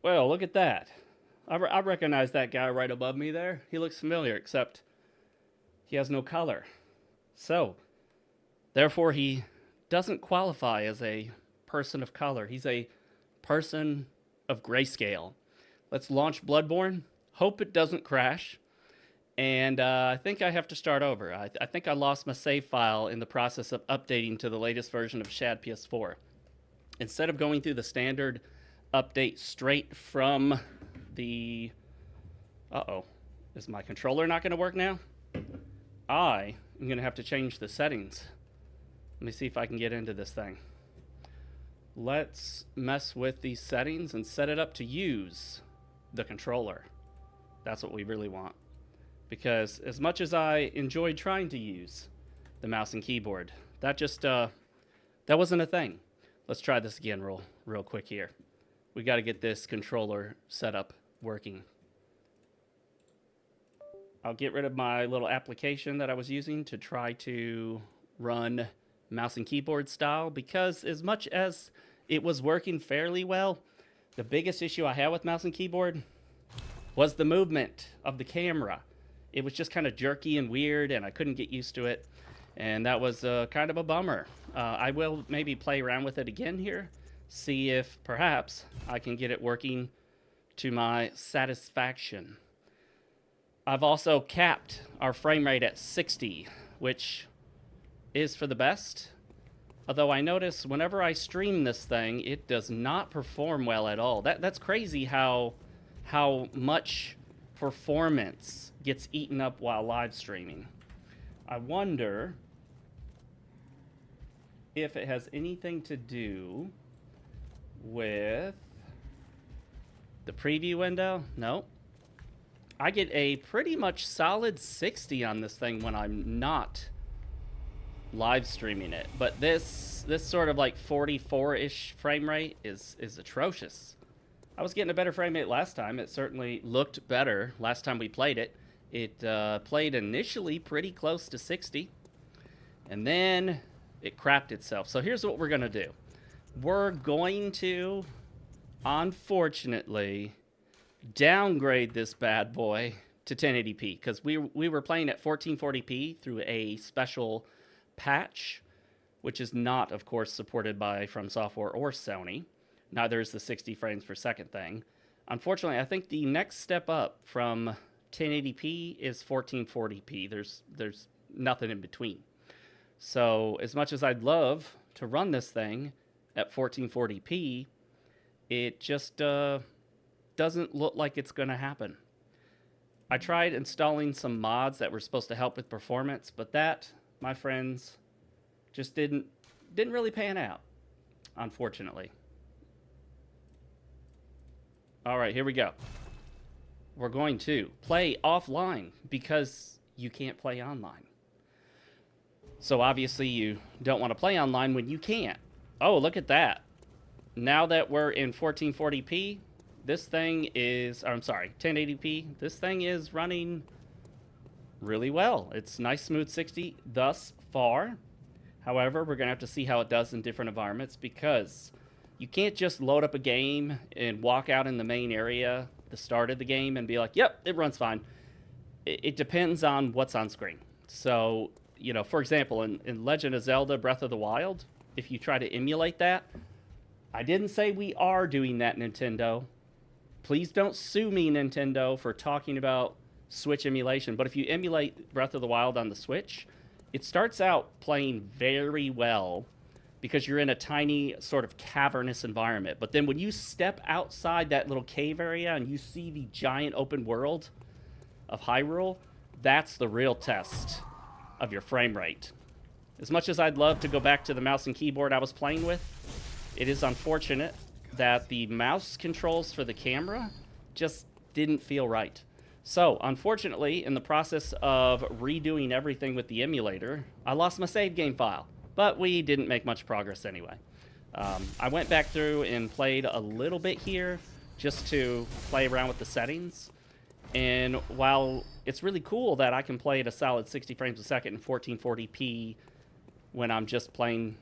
Well, look at that. I recognize that guy right above me there. He looks familiar, except he has no color. So, therefore, he doesn't qualify as a person of color. He's a person of grayscale. Let's launch Bloodborne. Hope it doesn't crash. And I think I have to start over. I think I lost my save file in the process of updating to the latest version of Shad PS4. Instead of going through the standard update straight from the... Uh-oh. Is my controller not going to work now? I am going to have to change the settings. Let me see if I can get into this thing. Let's mess with these settings and set it up to use the controller. That's what we really want. Because as much as I enjoyed trying to use the mouse and keyboard, that wasn't a thing. Let's try this again real quick here. We got to get this controller set up working. I'll get rid of my little application that I was using to try to run mouse and keyboard style, because as much as it was working fairly well, the biggest issue I had with mouse and keyboard was the movement of the camera. It was just kind of jerky and weird, and I couldn't get used to it, and that was kind of a bummer. I will maybe play around with it again here, see if perhaps I can get it working to my satisfaction. I've also capped our frame rate at 60, which is for the best. Although I notice whenever I stream this thing, it does not perform well at all. That's crazy how much performance gets eaten up while live streaming. I wonder if it has anything to do with the preview window. No. I get a pretty much solid 60 on this thing when I'm not live streaming it. But this sort of like 44-ish frame rate is atrocious. I was getting a better frame rate last time. It certainly looked better last time we played it. It played initially pretty close to 60, and then it crapped itself. So here's what we're going to do. We're going to, unfortunately, downgrade this bad boy to 1080p, because we were playing at 1440p through a special patch, which is not, of course, supported by From Software or Sony. Neither is the 60 frames per second thing. Unfortunately, I think the next step up from 1080p is 1440p. There's nothing in between. So as much as I'd love to run this thing at 1440p, it just doesn't look like it's going to happen. I tried installing some mods that were supposed to help with performance, but that, my friends, just didn't really pan out, unfortunately. All right, here we go. We're going to play offline because you can't play online. So obviously you don't want to play online when you can't. Oh, look at that. Now that we're in 1440p, this thing is, I'm sorry, 1080p, this thing is running really well. It's nice smooth 60 thus far. However, we're going to have to see how it does in different environments, because you can't just load up a game and walk out in the main area, the start of the game, and be like, yep, it runs fine. It depends on what's on screen. So, you know, for example, in Legend of Zelda Breath of the Wild, if you try to emulate that, I didn't say we are doing that, Nintendo. Please don't sue me, Nintendo, for talking about Switch emulation. But if you emulate Breath of the Wild on the Switch, it starts out playing very well because you're in a tiny sort of cavernous environment. But then when you step outside that little cave area and you see the giant open world of Hyrule, that's the real test of your frame rate. As much as I'd love to go back to the mouse and keyboard I was playing with, it is unfortunate that the mouse controls for the camera just didn't feel right. So, unfortunately, in the process of redoing everything with the emulator, I lost my save game file. But we didn't make much progress anyway. I went back through and played a little bit here just to play around with the settings. And while it's really cool that I can play at a solid 60 frames a second in 1440p when I'm just playing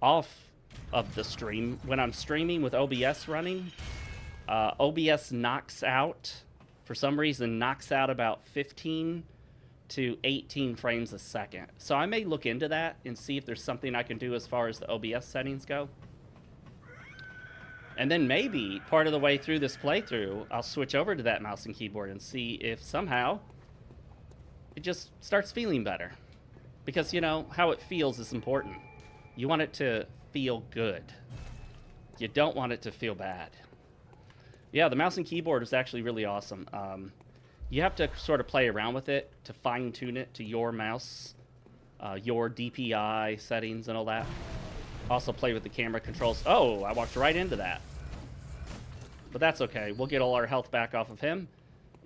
off of the stream, when I'm streaming with OBS running, OBS knocks out, for some reason, knocks out about 15 to 18 frames a second. So I may look into that and see if there's something I can do as far as the OBS settings go. And then maybe part of the way through this playthrough, I'll switch over to that mouse and keyboard and see if somehow it just starts feeling better. Because, you know, how it feels is important. You want it to feel good. You don't want it to feel bad. Yeah, the mouse and keyboard is actually really awesome. You have to sort of play around with it to fine-tune it to your mouse, your DPI settings and all that. Also play with the camera controls. Oh, I walked right into that. But that's okay. We'll get all our health back off of him,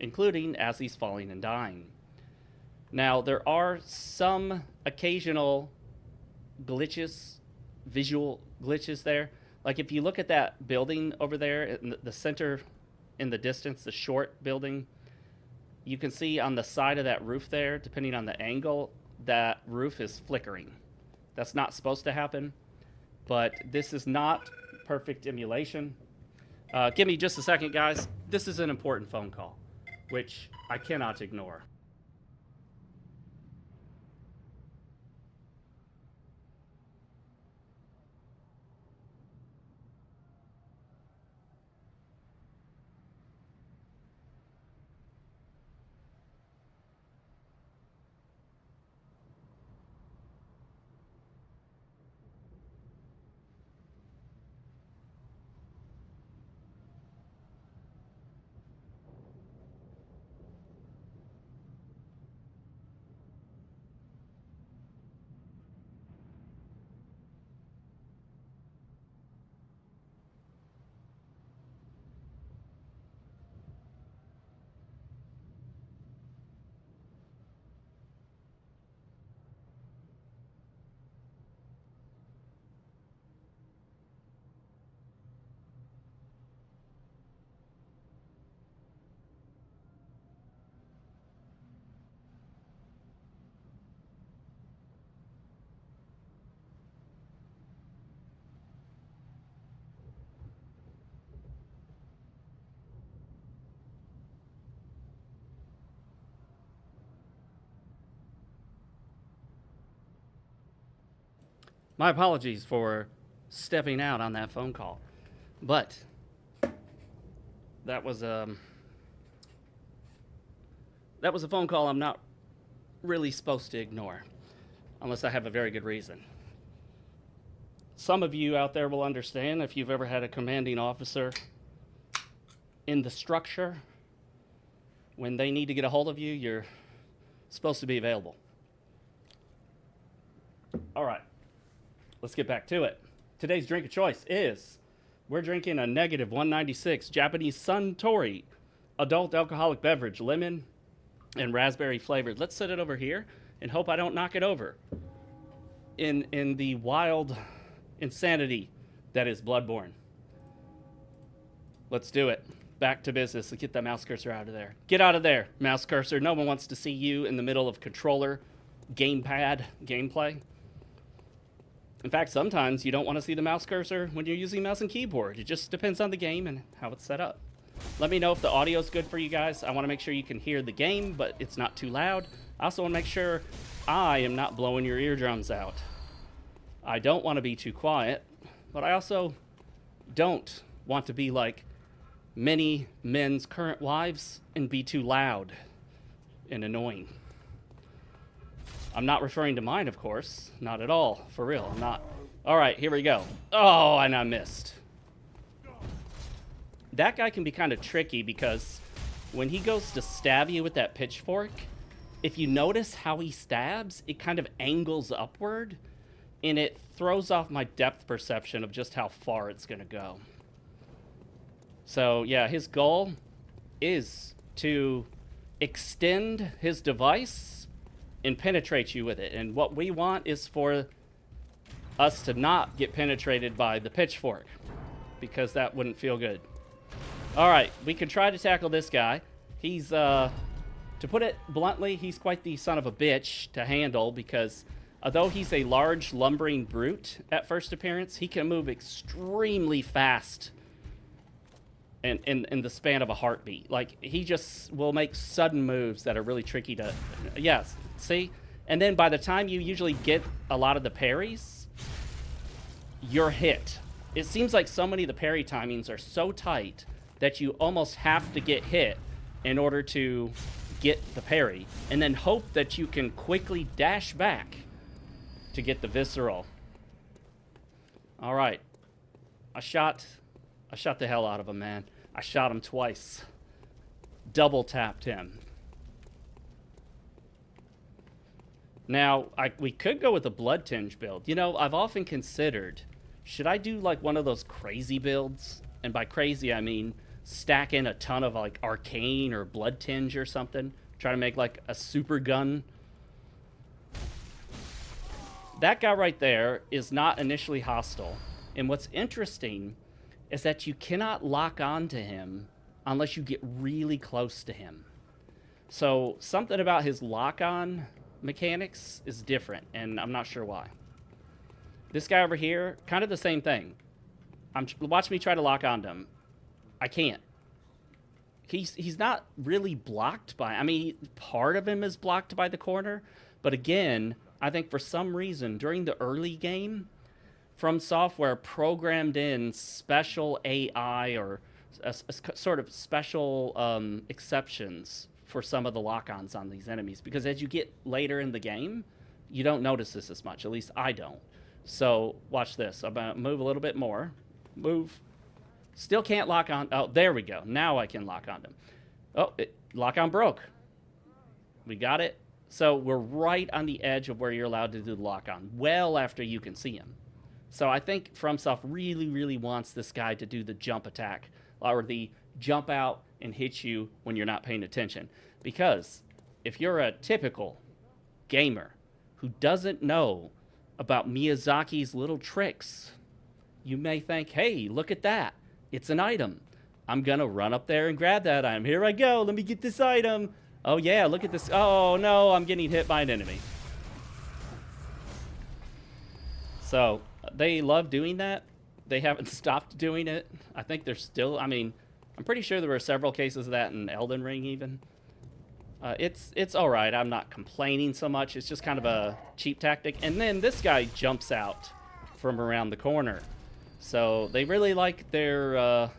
including as he's falling and dying. Now, there are some occasional glitches, visual glitches there. Like if you look at that building over there in the center in the distance, the short building, you can see on the side of that roof there, depending on the angle, that roof is flickering. That's not supposed to happen. But this is not perfect emulation. Give me just a second, guys. This is an important phone call, which I cannot ignore. My apologies for stepping out on that phone call, but that was a phone call I'm not really supposed to ignore, unless I have a very good reason. Some of you out there will understand if you've ever had a commanding officer in the structure. When they need to get a hold of you, you're supposed to be available. All right. Let's get back to it. Today's drink of choice is, we're drinking a negative 196 Japanese Suntory adult alcoholic beverage, lemon and raspberry flavored. Let's set it over here and hope I don't knock it over in the wild insanity that is Bloodborne. Let's do it. Back to business. Let's get that mouse cursor out of there. Get out of there, mouse cursor. No one wants to see you in the middle of controller, gamepad gameplay. In fact, sometimes you don't want to see the mouse cursor when you're using mouse and keyboard. It just depends on the game and how it's set up. Let me know if the audio is good for you guys. I want to make sure you can hear the game, but it's not too loud. I also want to make sure I am not blowing your eardrums out. I don't want to be too quiet, but I also don't want to be like many men's current wives and be too loud and annoying. I'm not referring to mine, of course. Not at all. For real, I'm not. All right, here we go. Oh, and I missed. That guy can be kind of tricky because when he goes to stab you with that pitchfork, if you notice how he stabs, it kind of angles upward, and it throws off my depth perception of just how far it's going to go. So, yeah, his goal is to extend his device and penetrate you with it. And what we want is for us to not get penetrated by the pitchfork, because that wouldn't feel good. All right, we can try to tackle this guy. He's, to put it bluntly, he's quite the son of a bitch to handle, because although he's a large, lumbering brute at first appearance, he can move extremely fast in the span of a heartbeat. Like, he just will make sudden moves that are really tricky to... Yes, see? And then by the time you usually get a lot of the parries, you're hit. It seems like so many of the parry timings are so tight that you almost have to get hit in order to get the parry, and then hope that you can quickly dash back to get the visceral. All right. I shot the hell out of him, man. I shot him twice. Double tapped him. Now, we could go with a blood tinge build. You know, I've often considered, should I do like one of those crazy builds? And by crazy, I mean stack in a ton of like arcane or blood tinge or something. Try to make like a super gun. That guy right there is not initially hostile. And what's interesting is that you cannot lock on to him unless you get really close to him. So something about his lock-on mechanics is different, and I'm not sure why. This guy over here, kind of the same thing. Watch me try to lock onto him. I can't. He's not really blocked by... I mean, part of him is blocked by the corner, but again, I think for some reason during the early game, From Software programmed in special AI or a sort of special exceptions for some of the lock-ons on these enemies, because as you get later in the game, you don't notice this as much. At least I don't. So watch this. I'm going to move a little bit more. Move. Still can't lock on. Oh, there we go. Now I can lock on them. Oh, lock-on broke. We got it. So we're right on the edge of where you're allowed to do the lock-on, well after you can see him. So I think FromSoft really, really wants this guy to do the jump attack, or the jump out and hit you when you're not paying attention. Because if you're a typical gamer who doesn't know about Miyazaki's little tricks, you may think, hey, look at that. It's an item. I'm going to run up there and grab that item. Here I go. Let me get this item. Oh, yeah, look at this. Oh, no, I'm getting hit by an enemy. So they love doing that. They haven't stopped doing it. I think they're still, I mean, I'm pretty sure there were several cases of that in Elden Ring even. It's all right. I'm not complaining so much. It's just kind of a cheap tactic. And then this guy jumps out from around the corner. So they really like their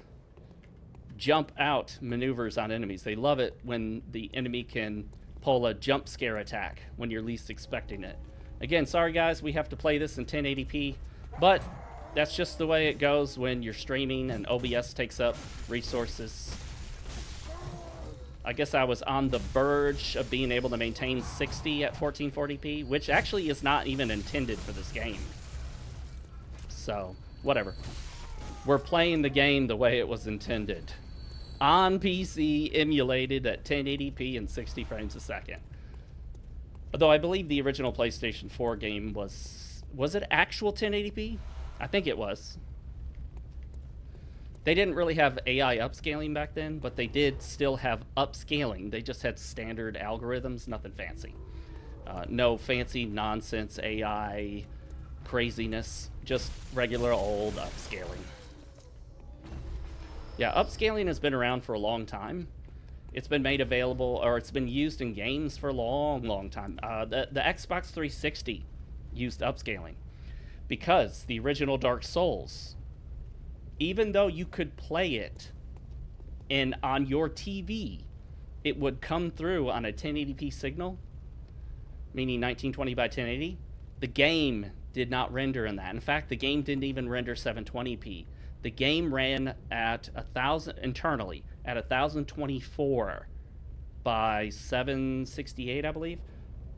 jump out maneuvers on enemies. They love it when the enemy can pull a jump scare attack when you're least expecting it. Again, sorry guys, we have to play this in 1080p, but that's just the way it goes when you're streaming and OBS takes up resources. I guess I was on the verge of being able to maintain 60 at 1440p, which actually is not even intended for this game. So, whatever. We're playing the game the way it was intended. On PC, emulated at 1080p and 60 frames a second. Although I believe the original PlayStation 4 game was it actual 1080p? I think it was. They didn't really have AI upscaling back then, but they did still have upscaling. They just had standard algorithms, nothing fancy. No fancy nonsense AI craziness, just regular old upscaling. Yeah, upscaling has been around for a long time. It's been made available, or it's been used in games for a long, long time. The Xbox 360 used upscaling because the original Dark Souls, even though you could play it on your TV, it would come through on a 1080p signal, meaning 1920 by 1080. The game did not render in that. In fact, the game didn't even render 720p. The game ran at 1000 internally at 1024 by 768, I believe,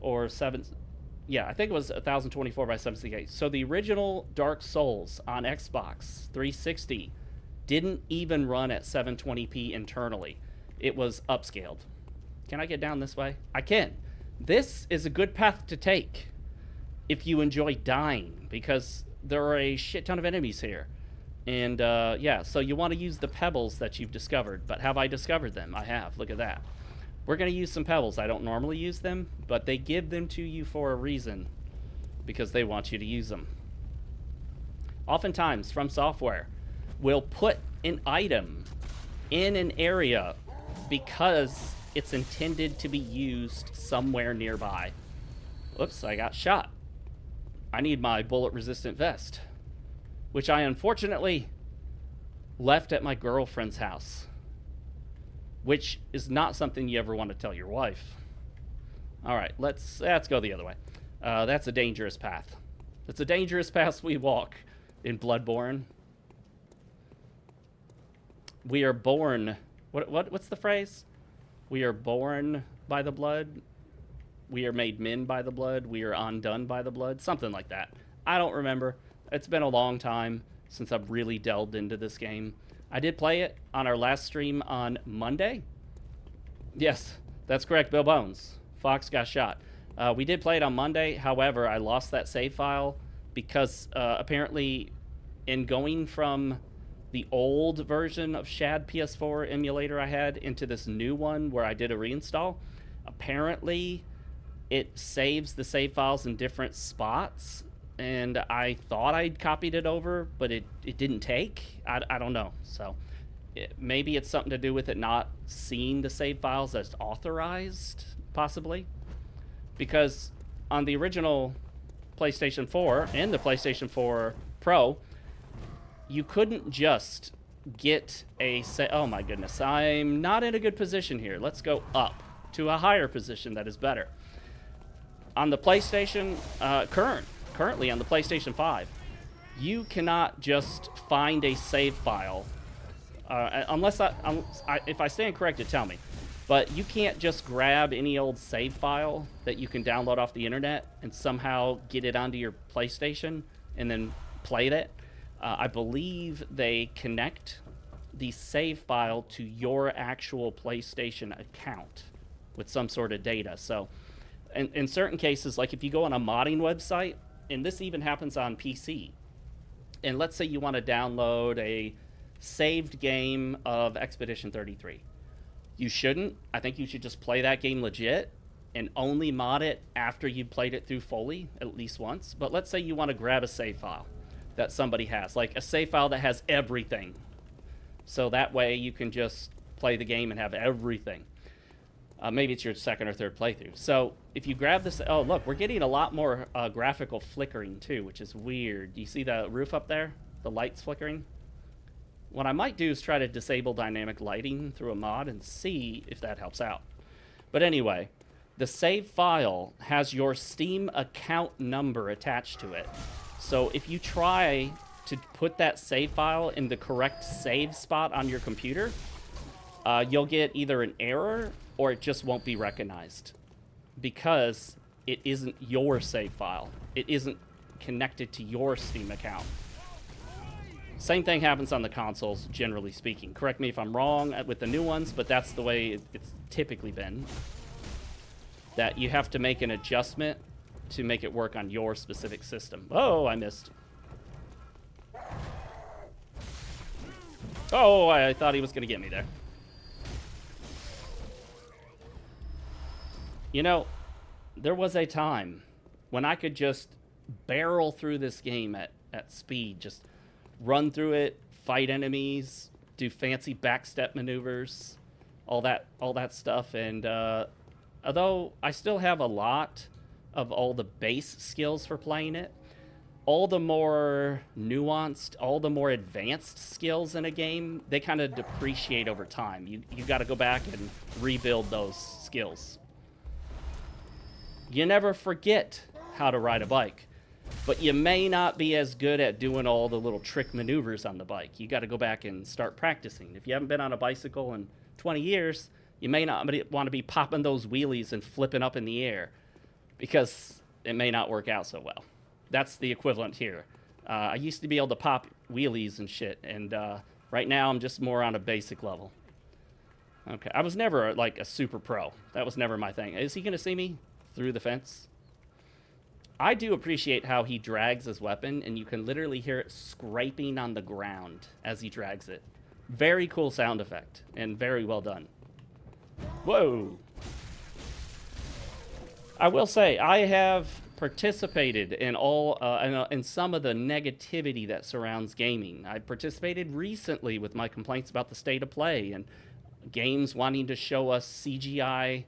or yeah, I think it was 1024 by 768. So the original Dark Souls on Xbox 360 didn't even run at 720p internally. It was upscaled. Can I get down this way? I can. This is a good path to take if you enjoy dying, because there are a shit ton of enemies here. And yeah, so you want to use the pebbles that you've discovered. But have I discovered them? I have. Look at that. We're going to use some pebbles. I don't normally use them, but they give them to you for a reason, because they want you to use them. Oftentimes, From Software will put an item in an area because it's intended to be used somewhere nearby. Whoops, I got shot. I need my bullet-resistant vest, which I unfortunately left at my girlfriend's house, which is not something you ever want to tell your wife. All right, let's go the other way. That's a dangerous path. It's a dangerous path we walk in Bloodborne. We are born... What's the phrase? We are born by the blood. We are made men by the blood. We are undone by the blood. Something like that. I don't remember. It's been a long time since I've really delved into this game. I did play it on our last stream on Monday. Yes, that's correct, Bill Bones. Fox got shot. We did play it on Monday. However, I lost that save file because apparently in going from the old version of Shad PS4 emulator I had into this new one where I did a reinstall, apparently it saves the save files in different spots, and I thought I'd copied it over, but it didn't take. I don't know. So maybe it's something to do with it not seeing the save files as authorized, possibly. Because on the original PlayStation 4 and the PlayStation 4 Pro, you couldn't just get a oh my goodness, I'm not in a good position here. Let's go up to a higher position that is better. On the PlayStation, currently on the PlayStation 5, you cannot just find a save file, unless if I stand corrected, tell me. But you can't just grab any old save file that you can download off the internet and somehow get it onto your PlayStation and then play it. I believe they connect the save file to your actual PlayStation account with some sort of data. So in certain cases, like if you go on a modding website, and this even happens on PC, and let's say you want to download a saved game of Expedition 33. You shouldn't. I think you should just play that game legit and only mod it after you've played it through fully, at least once. But let's say you want to grab a save file that somebody has, like a save file that has everything. So that way you can just play the game and have everything. Maybe it's your second or third playthrough. So if you grab this, oh look, we're getting a lot more graphical flickering too, which is weird. Do you see the roof up there? The lights flickering? What I might do is try to disable dynamic lighting through a mod and see if that helps out. But anyway, the save file has your Steam account number attached to it. So if you try to put that save file in the correct save spot on your computer, you'll get either an error or it just won't be recognized because it isn't your save file. It isn't connected to your Steam account. Same thing happens on the consoles, generally speaking. Correct me if I'm wrong with the new ones, but that's the way it's typically been. That you have to make an adjustment to make it work on your specific system. Oh, I missed. Oh, I thought he was going to get me there. You know, there was a time when I could just barrel through this game at speed, just run through it, fight enemies, do fancy backstep maneuvers, all that stuff. And although I still have a lot of all the base skills for playing it, all the more nuanced, all the more advanced skills in a game, they kind of depreciate over time. You got to go back and rebuild those skills. You never forget how to ride a bike, but you may not be as good at doing all the little trick maneuvers on the bike. You got to go back and start practicing. If you haven't been on a bicycle in 20 years, you may not want to be popping those wheelies and flipping up in the air because it may not work out so well. That's the equivalent here. I used to be able to pop wheelies and shit, and right now I'm just more on a basic level. Okay, I was never like a super pro. That was never my thing. Is he going to see me through the fence? I do appreciate how he drags his weapon, and you can literally hear it scraping on the ground as he drags it. Very cool sound effect, and very well done. Whoa! I will say, I have participated in in some of the negativity that surrounds gaming. I participated recently with my complaints about the state of play and games wanting to show us CGI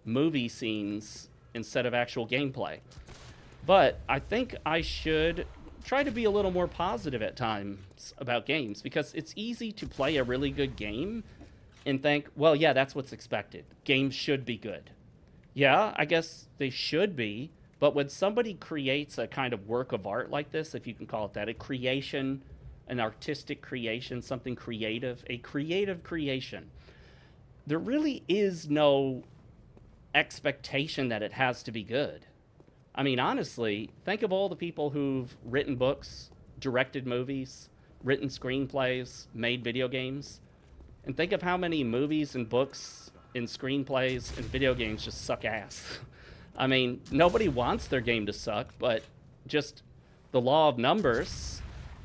movie scenes instead of actual gameplay. But I think I should try to be a little more positive at times about games, because it's easy to play a really good game and think, well, yeah, that's what's expected. Games should be good. Yeah, I guess they should be, but when somebody creates a kind of work of art like this, if you can call it that, a creation, an artistic creation, something creative, a creative creation, there really is no expectation that it has to be good. I mean, honestly, think of all the people who've written books, directed movies, written screenplays, made video games, and think of how many movies and books and screenplays and video games just suck ass. I mean, nobody wants their game to suck, but just the law of numbers,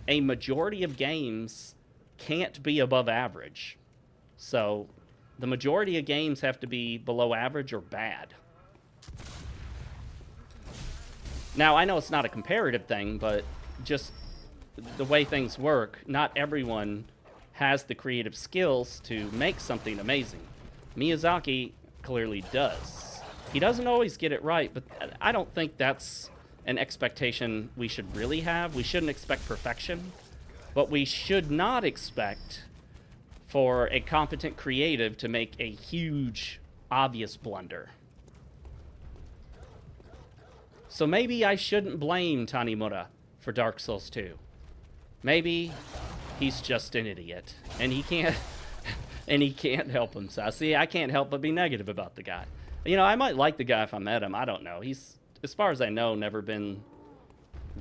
a majority of games can't be above average. So the majority of games have to be below average or bad. Now, I know it's not a comparative thing, but just the way things work, not everyone has the creative skills to make something amazing. Miyazaki clearly does. He doesn't always get it right, but I don't think that's an expectation we should really have. We shouldn't expect perfection, but we should not expect for a competent creative to make a huge, obvious blunder. So maybe I shouldn't blame Tanimura for Dark Souls 2. Maybe he's just an idiot, and he can't help himself. See, I can't help but be negative about the guy. You know, I might like the guy if I met him. I don't know. He's, as far as I know, never been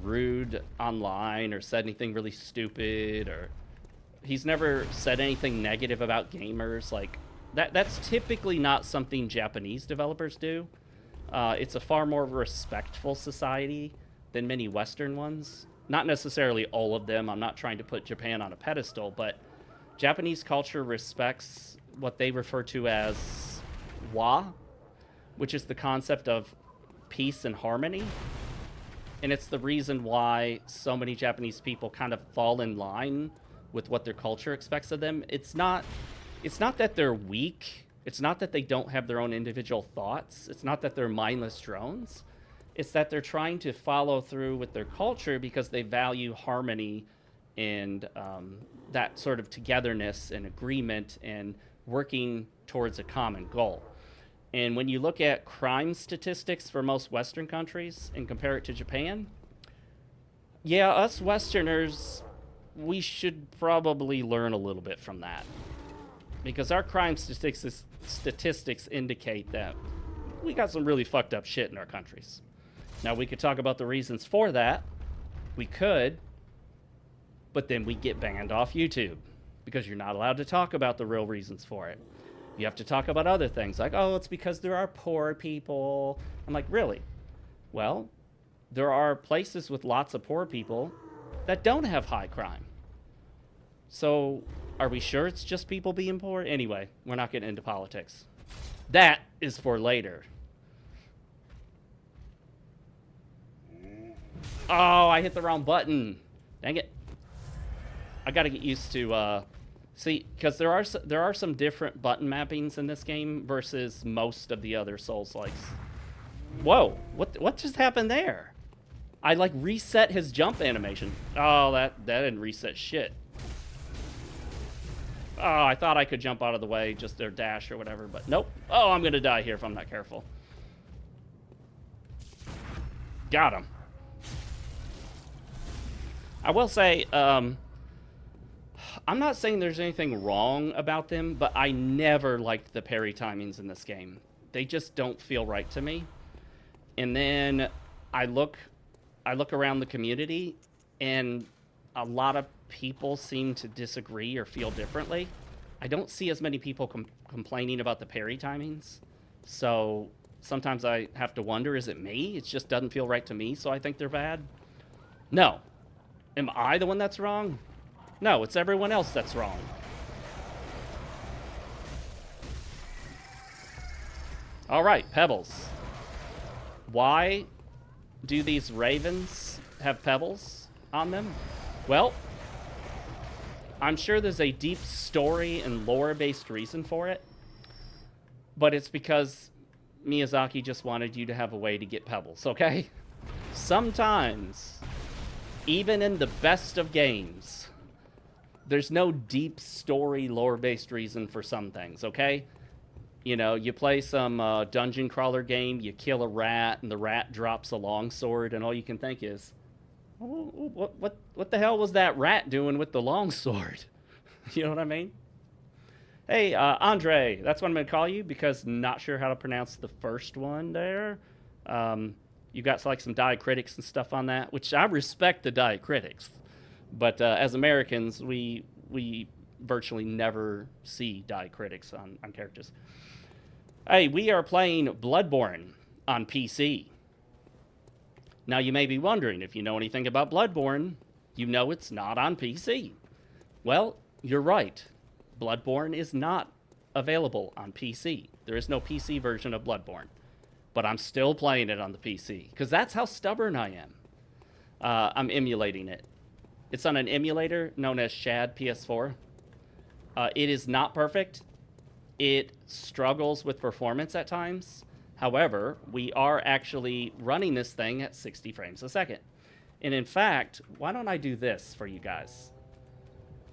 rude online or said anything really stupid, or he's never said anything negative about gamers. Like, that's typically not something Japanese developers do. It's a far more respectful society than many Western ones. Not necessarily all of them. I'm not trying to put Japan on a pedestal, but Japanese culture respects what they refer to as wa, which is the concept of peace and harmony. And it's the reason why so many Japanese people kind of fall in line with what their culture expects of them. It's not that they're weak. It's not that they don't have their own individual thoughts. It's not that they're mindless drones. It's that they're trying to follow through with their culture because they value harmony and that sort of togetherness and agreement and working towards a common goal. And when you look at crime statistics for most Western countries and compare it to Japan, yeah, us Westerners, we should probably learn a little bit from that. Because our crime statistics indicate that we got some really fucked up shit in our countries. Now, we could talk about the reasons for that. We could. But then we get banned off YouTube because you're not allowed to talk about the real reasons for it. You have to talk about other things like, oh, it's because there are poor people. I'm like, really? Well, there are places with lots of poor people that don't have high crime. So are we sure it's just people being poor? Anyway, we're not getting into politics. That is for later. Oh, I hit the wrong button. Dang it. I got to get used to, see, because there are some different button mappings in this game versus most of the other Souls-likes. Whoa, what just happened there? I, like, reset his jump animation. Oh, that didn't reset shit. Oh, I thought I could jump out of the way, just their dash or whatever, but nope. Oh, I'm going to die here if I'm not careful. Got him. I will say, I'm not saying there's anything wrong about them, but I never liked the parry timings in this game. They just don't feel right to me. And then I look around the community, and a lot of people seem to disagree or feel differently. I don't see as many people complaining about the parry timings. So sometimes I have to wonder, is it me? It just doesn't feel right to me, so I think they're bad. No. Am I the one that's wrong? No, it's everyone else that's wrong. All right, Pebbles. Why do these ravens have pebbles on them? Well, I'm sure there's a deep story and lore-based reason for it, but it's because Miyazaki just wanted you to have a way to get pebbles, okay? Sometimes, even in the best of games, there's no deep story, lore-based reason for some things, okay? You know, you play some dungeon crawler game, you kill a rat, and the rat drops a longsword, and all you can think is, oh, what the hell was that rat doing with the longsword? You know what I mean? Hey, Andre, that's what I'm going to call you, because not sure how to pronounce the first one there. You got like some diacritics and stuff on that, which I respect the diacritics. But as Americans, we virtually never see diacritics on characters. Hey, we are playing Bloodborne on PC. Now, you may be wondering, if you know anything about Bloodborne, you know it's not on PC. Well, you're right. Bloodborne is not available on PC. There is no PC version of Bloodborne. But I'm still playing it on the PC, because that's how stubborn I am. I'm emulating it. It's on an emulator known as Shad PS4. It is not perfect. It struggles with performance at times. However, we are actually running this thing at 60 frames a second. And in fact, why don't I do this for you guys?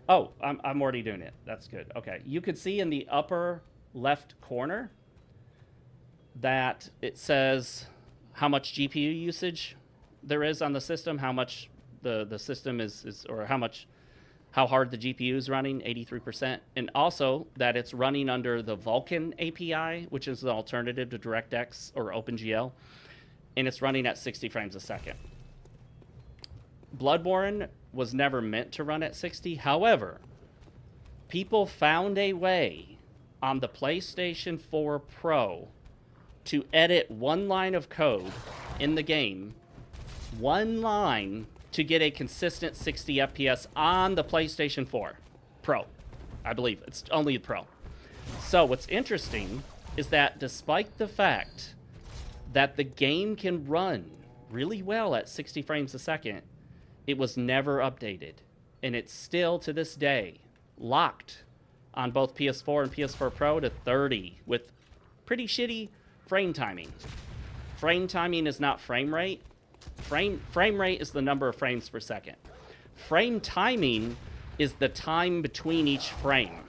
Oh, I'm already doing it. That's good. Okay. You could see in the upper left corner that it says how much GPU usage there is on the system, how much the system is or how hard the GPU is running, 83%, and also that it's running under the Vulkan API, which is an alternative to DirectX or OpenGL, and it's running at 60 frames a second. Bloodborne was never meant to run at 60. However, people found a way on the PlayStation 4 Pro to edit one line of code in the game, one line, to get a consistent 60 FPS on the PlayStation 4 Pro. I believe it's only the Pro. So what's interesting is that despite the fact that the game can run really well at 60 frames a second, it was never updated. And it's still, to this day, locked on both PS4 and PS4 Pro to 30 with pretty shitty frame timing. Frame timing is not frame rate. Frame rate is the number of frames per second. Frame timing is the time between each frame.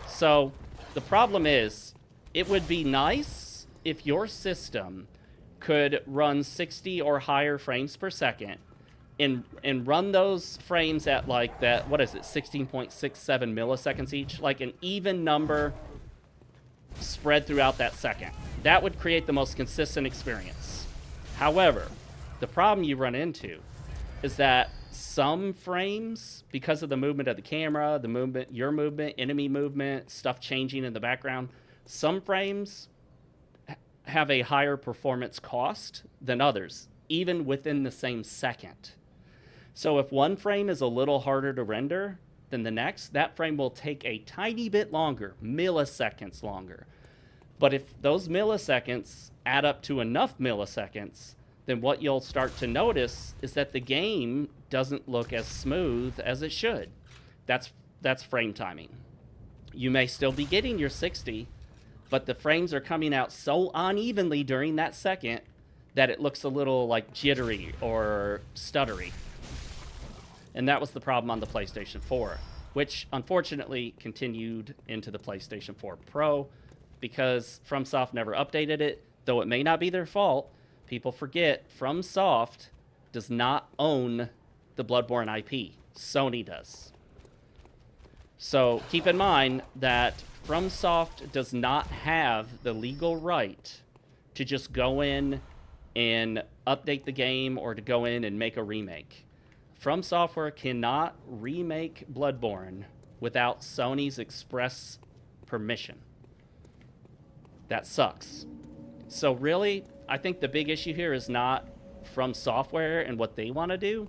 So the problem is, it would be nice if your system could run 60 or higher frames per second and run those frames at like that, what is it, 16.67 milliseconds each, like an even number spread throughout that second. That would create the most consistent experience. However, the problem you run into is that some frames, because of the movement of the camera, the movement, your movement, enemy movement, stuff changing in the background, some frames have a higher performance cost than others, even within the same second. So if one frame is a little harder to render than the next, that frame will take a tiny bit longer, milliseconds longer. But if those milliseconds add up to enough milliseconds, then what you'll start to notice is that the game doesn't look as smooth as it should. That's frame timing. You may still be getting your 60, but the frames are coming out so unevenly during that second that it looks a little like jittery or stuttery. And that was the problem on the PlayStation 4, which unfortunately continued into the PlayStation 4 Pro, because FromSoft never updated it. Though it may not be their fault, people forget FromSoft does not own the Bloodborne IP. Sony does. So keep in mind that FromSoft does not have the legal right to just go in and update the game or to go in and make a remake. From Software cannot remake Bloodborne without Sony's express permission. That sucks. So really, I think the big issue here is not From Software and what they want to do.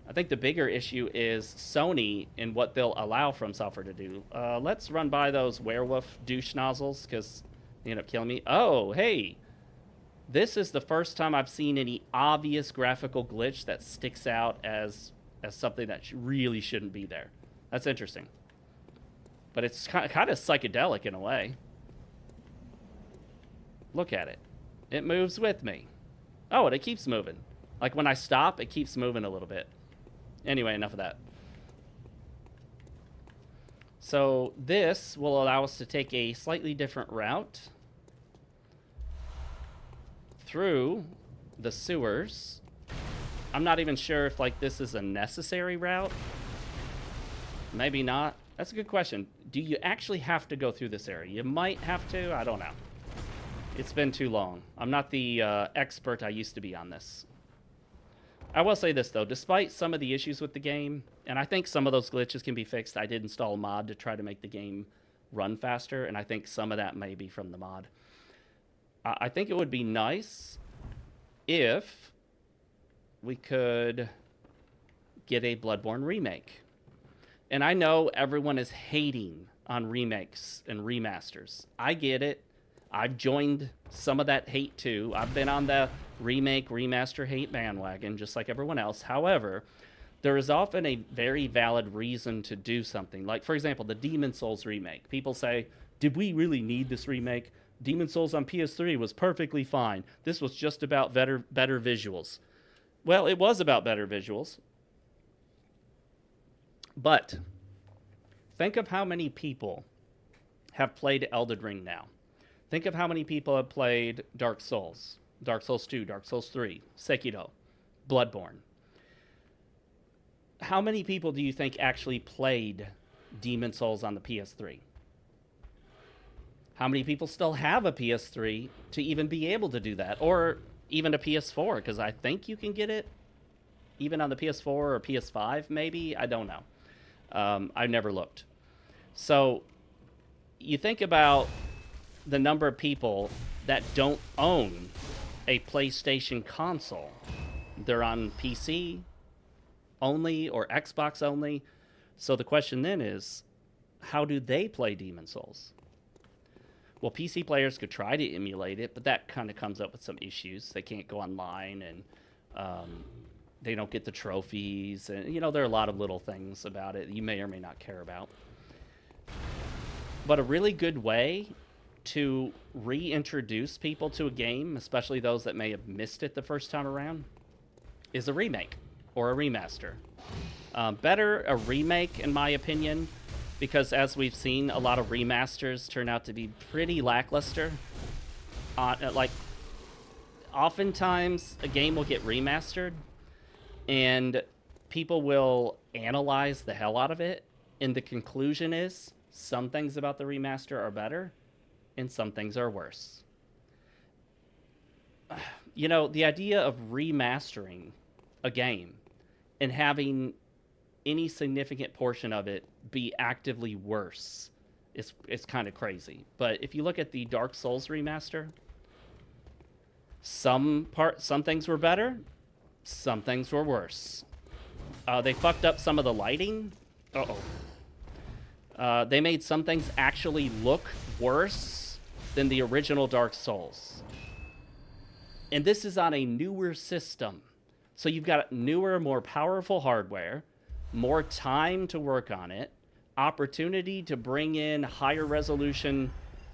I think the bigger issue is Sony and what they'll allow From Software to do. Let's run by those werewolf douche nozzles because they end up killing me. Oh, hey. This is the first time I've seen any obvious graphical glitch that sticks out as something that really shouldn't be there. That's interesting. But it's kind of psychedelic in a way. Look at it. It moves with me. Oh, and it keeps moving. Like when I stop, it keeps moving a little bit. Anyway, enough of that. So this will allow us to take a slightly different route through the sewers. I'm not even sure if like this is a necessary route. Maybe not. That's a good question. Do you actually have to go through this area? You might have to. I don't know. It's been too long. I'm not the expert I used to be on this. I will say this, though. Despite some of the issues with the game, and I think some of those glitches can be fixed, I did install a mod to try to make the game run faster, and I think some of that may be from the mod. I think it would be nice if we could get a Bloodborne remake. And I know everyone is hating on remakes and remasters. I get it. I've joined some of that hate too. I've been on the remake, remaster hate bandwagon, just like everyone else. However, there is often a very valid reason to do something. Like, for example, the Demon's Souls remake. People say, did we really need this remake? Demon's Souls on PS3 was perfectly fine. This was just about better visuals. Well, it was about better visuals. But think of how many people have played Elden Ring now. Think of how many people have played Dark Souls, Dark Souls 2, Dark Souls 3, Sekiro, Bloodborne. How many people do you think actually played Demon's Souls on the PS3? How many people still have a PS3 to even be able to do that? Or even a PS4, because I think you can get it even on the PS4 or PS5, maybe? I don't know. I've never looked. So you think about the number of people that don't own a PlayStation console. They're on PC only or Xbox only. So the question then is, how do they play Demon's Souls? Well, PC players could try to emulate it, but that kind of comes up with some issues. They can't go online, and they don't get the trophies. And, you know, there are a lot of little things about it you may or may not care about. But a really good way to reintroduce people to a game, especially those that may have missed it the first time around, is a remake or a remaster. Better a remake, in my opinion, because as we've seen, a lot of remasters turn out to be pretty lackluster. Like, oftentimes a game will get remastered and people will analyze the hell out of it, and the conclusion is some things about the remaster are better and some things are worse. You know, the idea of remastering a game and having any significant portion of it be actively worse is kind of crazy. But if you look at the Dark Souls remaster, some things were better, some things were worse. They fucked up some of the lighting. They made some things actually look worse than the original Dark Souls. And this is on a newer system. So you've got newer, more powerful hardware, more time to work on it, opportunity to bring in higher resolution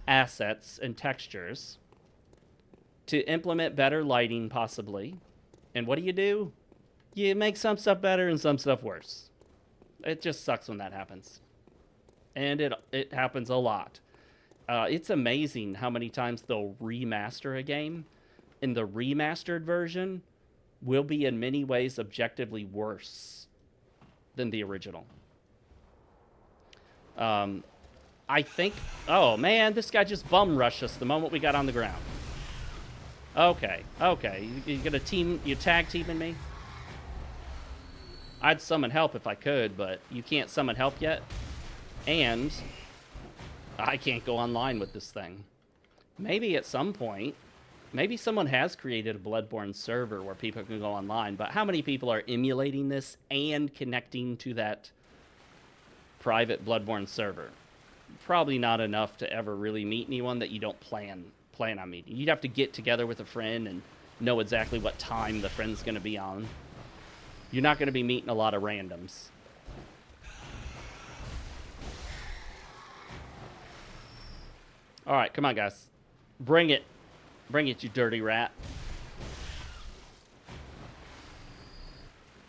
assets and textures, to implement better lighting possibly. And what do? You make some stuff better and some stuff worse. It just sucks when that happens. And it happens a lot. It's amazing how many times they'll remaster a game, and the remastered version will be in many ways objectively worse than the original. I think... Oh, man, this guy just bum rushed us the moment we got on the ground. Okay. You gonna team... You tag teaming me? I'd summon help if I could, but you can't summon help yet. And I can't go online with this thing. Maybe at some point, maybe someone has created a Bloodborne server where people can go online, but how many people are emulating this and connecting to that private Bloodborne server? Probably not enough to ever really meet anyone that you don't plan plan on meeting. You'd have to get together with a friend and know exactly what time the friend's going to be on. You're not going to be meeting a lot of randoms. All right, come on, guys. Bring it. Bring it, you dirty rat.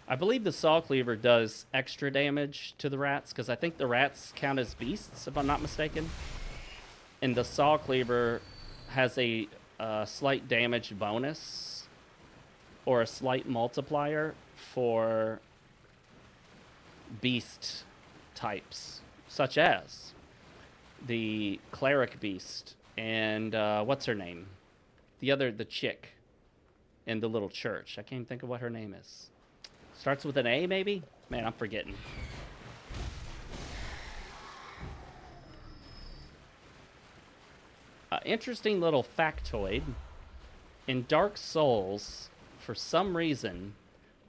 I believe the saw cleaver does extra damage to the rats, because I think the rats count as beasts, if I'm not mistaken. And the saw cleaver has a slight damage bonus or a slight multiplier for beast types, such as the cleric beast and what's her name? The chick in the little church. I can't even think of what her name is. Starts with an A, maybe? Man, I'm forgetting. Interesting little factoid. In Dark Souls, for some reason,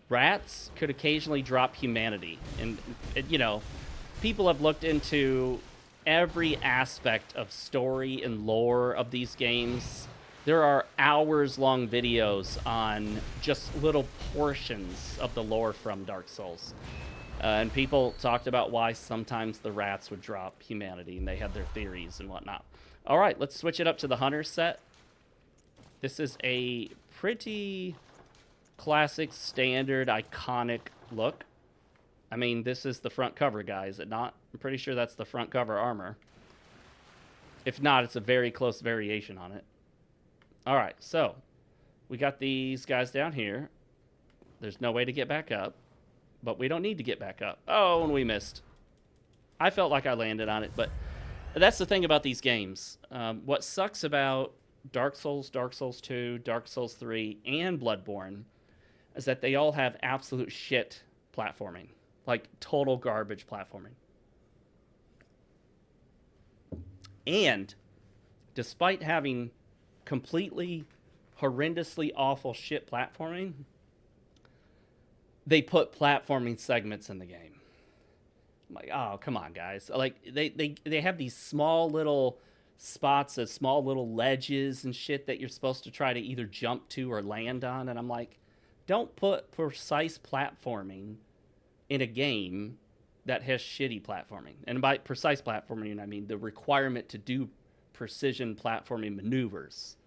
rats could occasionally drop humanity. And, you know, people have looked into every aspect of story and lore of these games. There are hours-long videos on just little portions of the lore from Dark Souls. And people talked about why sometimes the rats would drop humanity, and they had their theories and whatnot. All right, let's switch it up to the Hunter set. This is a pretty classic, standard, iconic look. I mean, this is the front cover, guys, is it not? I'm pretty sure that's the front cover armor. If not, it's a very close variation on it. All right, so we got these guys down here. There's no way to get back up, but we don't need to get back up. Oh, and we missed. I felt like I landed on it, but that's the thing about these games. What sucks about Dark Souls, Dark Souls 2, Dark Souls 3, and Bloodborne is that they all have absolute shit platforming. Like, total garbage platforming. And despite having completely horrendously awful shit platforming, they put platforming segments in the game. I'm like, oh, come on, guys. Like, they have these small little spots of small little ledges and shit that you're supposed to try to either jump to or land on, and I'm like, don't put precise platforming in a game that has shitty platforming. And by precise platforming, I mean the requirement to do precision platforming maneuvers.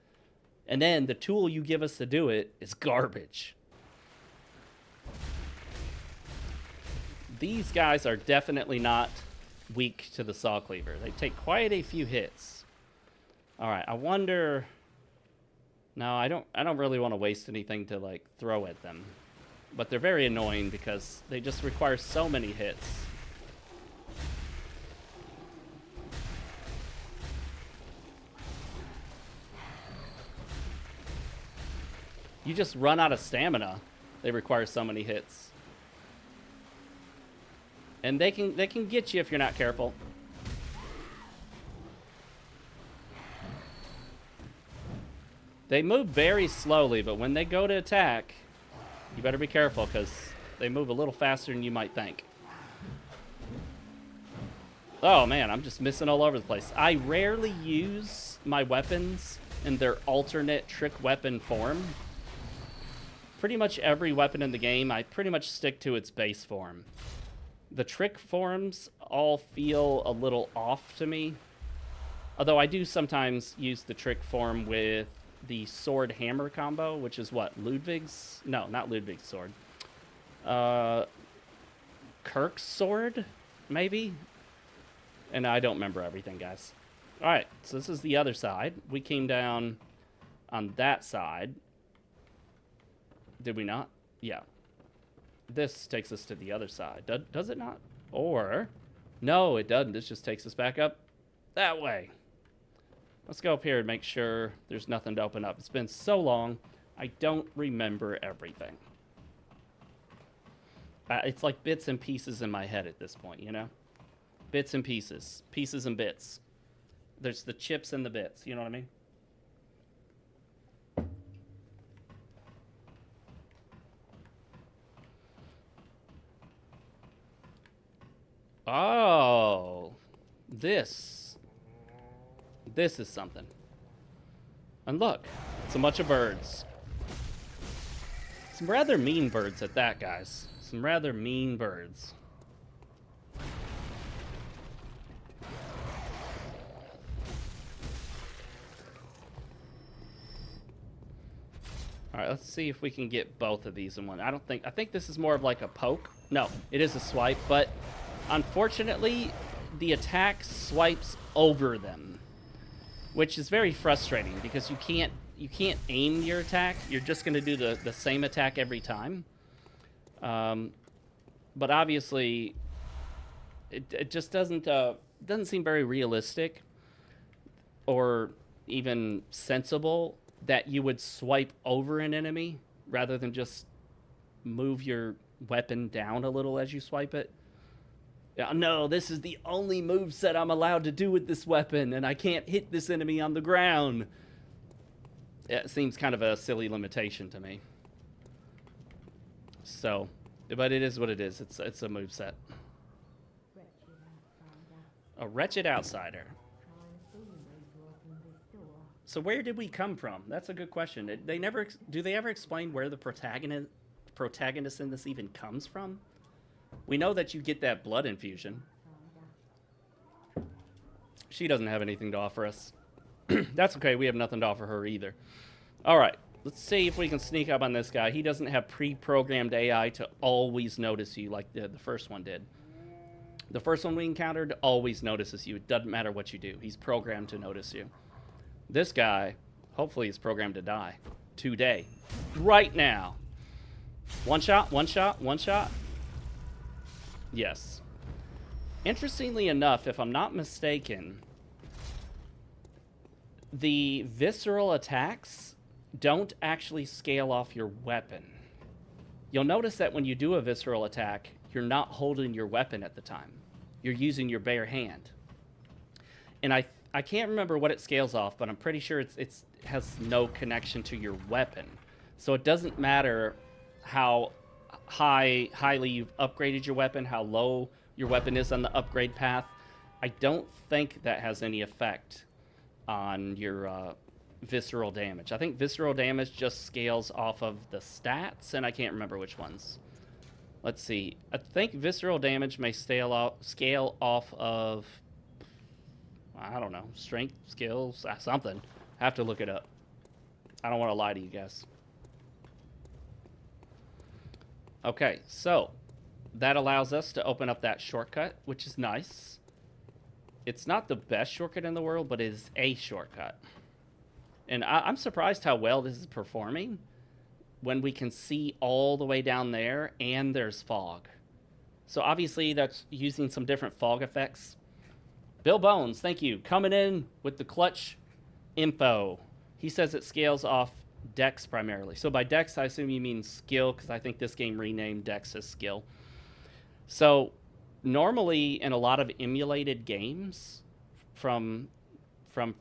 And then the tool you give us to do it is garbage. These guys are definitely not weak to the saw cleaver. They take quite a few hits. All right, I wonder... No, I don't really want to waste anything to, like, throw at them. But they're very annoying because they just require so many hits. You just run out of stamina. They require so many hits. And they can get you if you're not careful. They move very slowly, but when they go to attack, you better be careful because they move a little faster than you might think. Oh man, I'm just missing all over the place. I rarely use my weapons in their alternate trick weapon form. Pretty much every weapon in the game, I pretty much stick to its base form. The trick forms all feel a little off to me. Although I do sometimes use the trick form with the sword hammer combo, which is what? Ludwig's? No, not Ludwig's sword. Kirk's sword, maybe? And I don't remember everything, guys. Alright, so this is the other side. We came down on that side. Did we not? Yeah. This takes us to the other side. Does it not? Or... No, it doesn't. This just takes us back up that way. Let's go up here and make sure there's nothing to open up. It's been so long, I don't remember everything. It's like bits and pieces in my head at this point, you know? Bits and pieces. Pieces and bits. There's the chips and the bits, you know what I mean? Oh, this is something. And look, it's a bunch of birds. Some rather mean birds at that, guys. Some rather mean birds. All right, let's see if we can get both of these in one. I think this is more of like a poke. No, it is a swipe, but unfortunately, the attack swipes over them, which is very frustrating because you can't aim your attack. You're just going to do the same attack every time. But obviously, it just doesn't seem very realistic or even sensible that you would swipe over an enemy rather than just move your weapon down a little as you swipe it. No, this is the only moveset I'm allowed to do with this weapon, and I can't hit this enemy on the ground. It seems kind of a silly limitation to me. So, but it is what it is. It's a moveset. A wretched outsider. So where did we come from? That's a good question. Do they ever explain where the protagonist in this even comes from? We know that you get that blood infusion. She doesn't have anything to offer us. That's okay. We have nothing to offer her either. All right. Let's see if we can sneak up on this guy. He doesn't have pre-programmed AI to always notice you like the first one did. The first one we encountered always notices you. It doesn't matter what you do. He's programmed to notice you. This guy, hopefully, is programmed to die today. Right now. One shot, one shot, one shot. Yes. Interestingly enough, if I'm not mistaken, the visceral attacks don't actually scale off your weapon. You'll notice that when you do a visceral attack, you're not holding your weapon at the time. You're using your bare hand. And I can't remember what it scales off, but I'm pretty sure it has no connection to your weapon. So it doesn't matter how highly you've upgraded your weapon, how low your weapon is on the upgrade path. I don't think that has any effect on your visceral damage. I think visceral damage just scales off of the stats, and I can't remember which ones. Let's see. I think visceral damage may scale off of, I don't know, strength, skills, something. I have to look it up. I don't want to lie to you guys. Okay, so that allows us to open up that shortcut, which is nice. It's not the best shortcut in the world, but it is a shortcut. And I'm surprised how well this is performing when we can see all the way down there and there's fog. So obviously that's using some different fog effects. Bill Bones, thank you. Coming in with the clutch info. He says it scales off Dex primarily. So by Dex, I assume you mean skill, because I think this game renamed Dex as skill. So normally in a lot of emulated games from